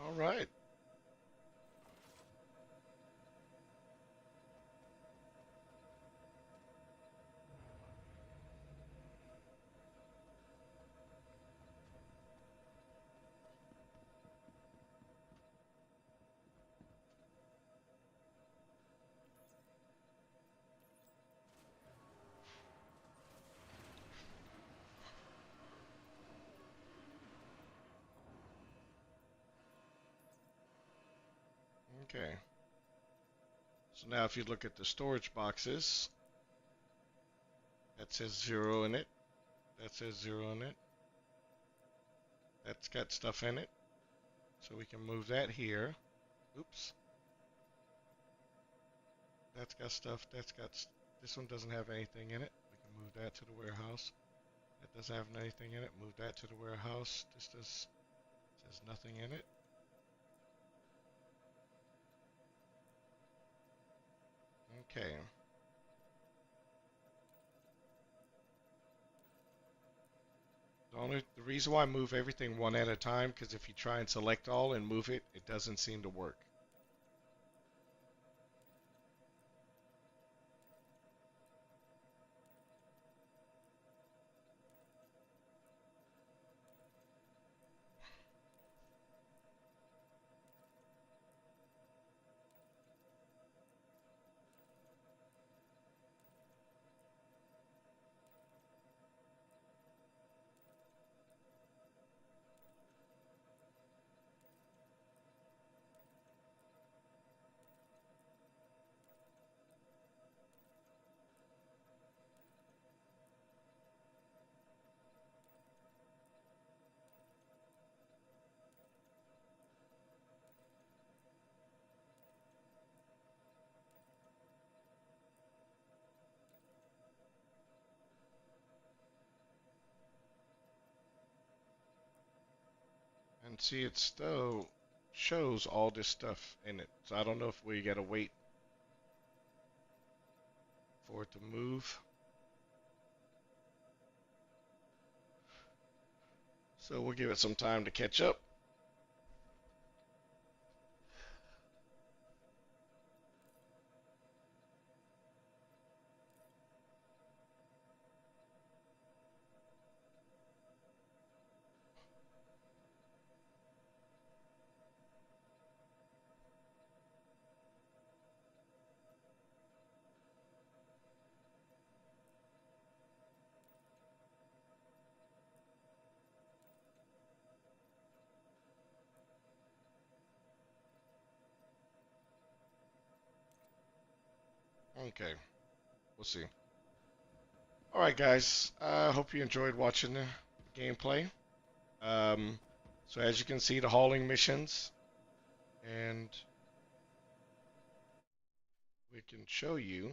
All right. Okay. So now if you look at the storage boxes, that says 0 in it. That says 0 in it. That's got stuff in it. So we can move that here. Oops. That's got stuff. This one doesn't have anything in it. We can move that to the warehouse. That doesn't have anything in it. Move that to the warehouse. This says nothing in it. Okay. The reason why I move everything one at a time, because if you try and select all and move it, it doesn't seem to work. And see, it still shows all this stuff in it. So I don't know if we gotta wait for it to move. So we'll give it some time to catch up. Okay. We'll see. All right, guys. I hope you enjoyed watching the gameplay. So as you can see, the hauling missions, and we can show you.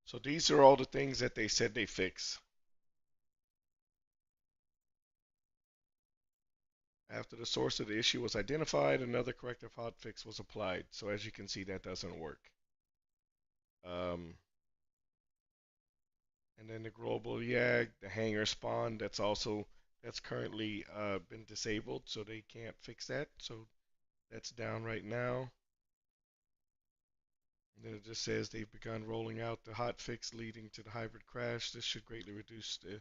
So these are all the things that they said they fix. After the source of the issue was identified, another corrective hotfix was applied. So as you can see, that doesn't work. And then the global YAG, the hangar spawn, that's currently been disabled, so they can't fix that. So that's down right now. And then it just says they've begun rolling out the hotfix leading to the hybrid crash. This should greatly reduce the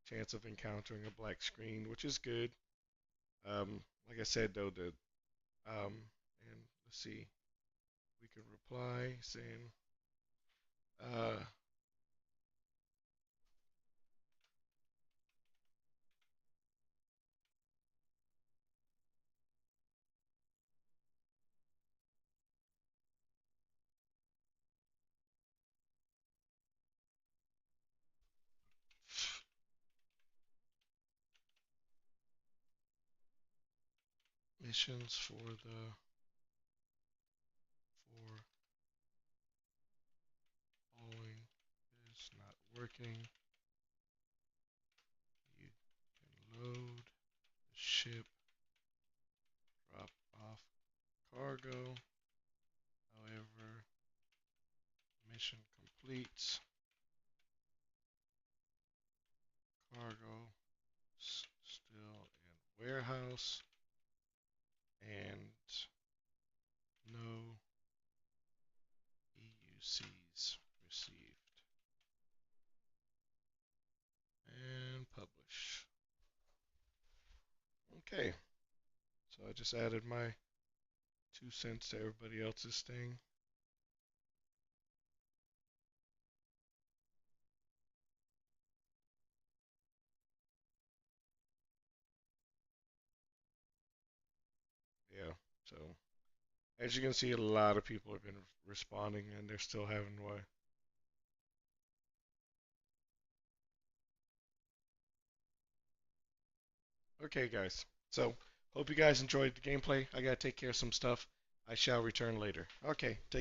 chance of encountering a black screen, which is good. Like I said though, and let's see, we could reply saying, uh, missions for following is not working. You can load the ship, drop off cargo. However, mission completes. Cargo still in warehouse, and no EUCs received. And publish. Okay, so I just added my 2 cents to everybody else's thing. Yeah, so as you can see, a lot of people have been responding and they're still having why. Okay, guys. So, hope you guys enjoyed the gameplay. I gotta take care of some stuff. I shall return later. Okay, take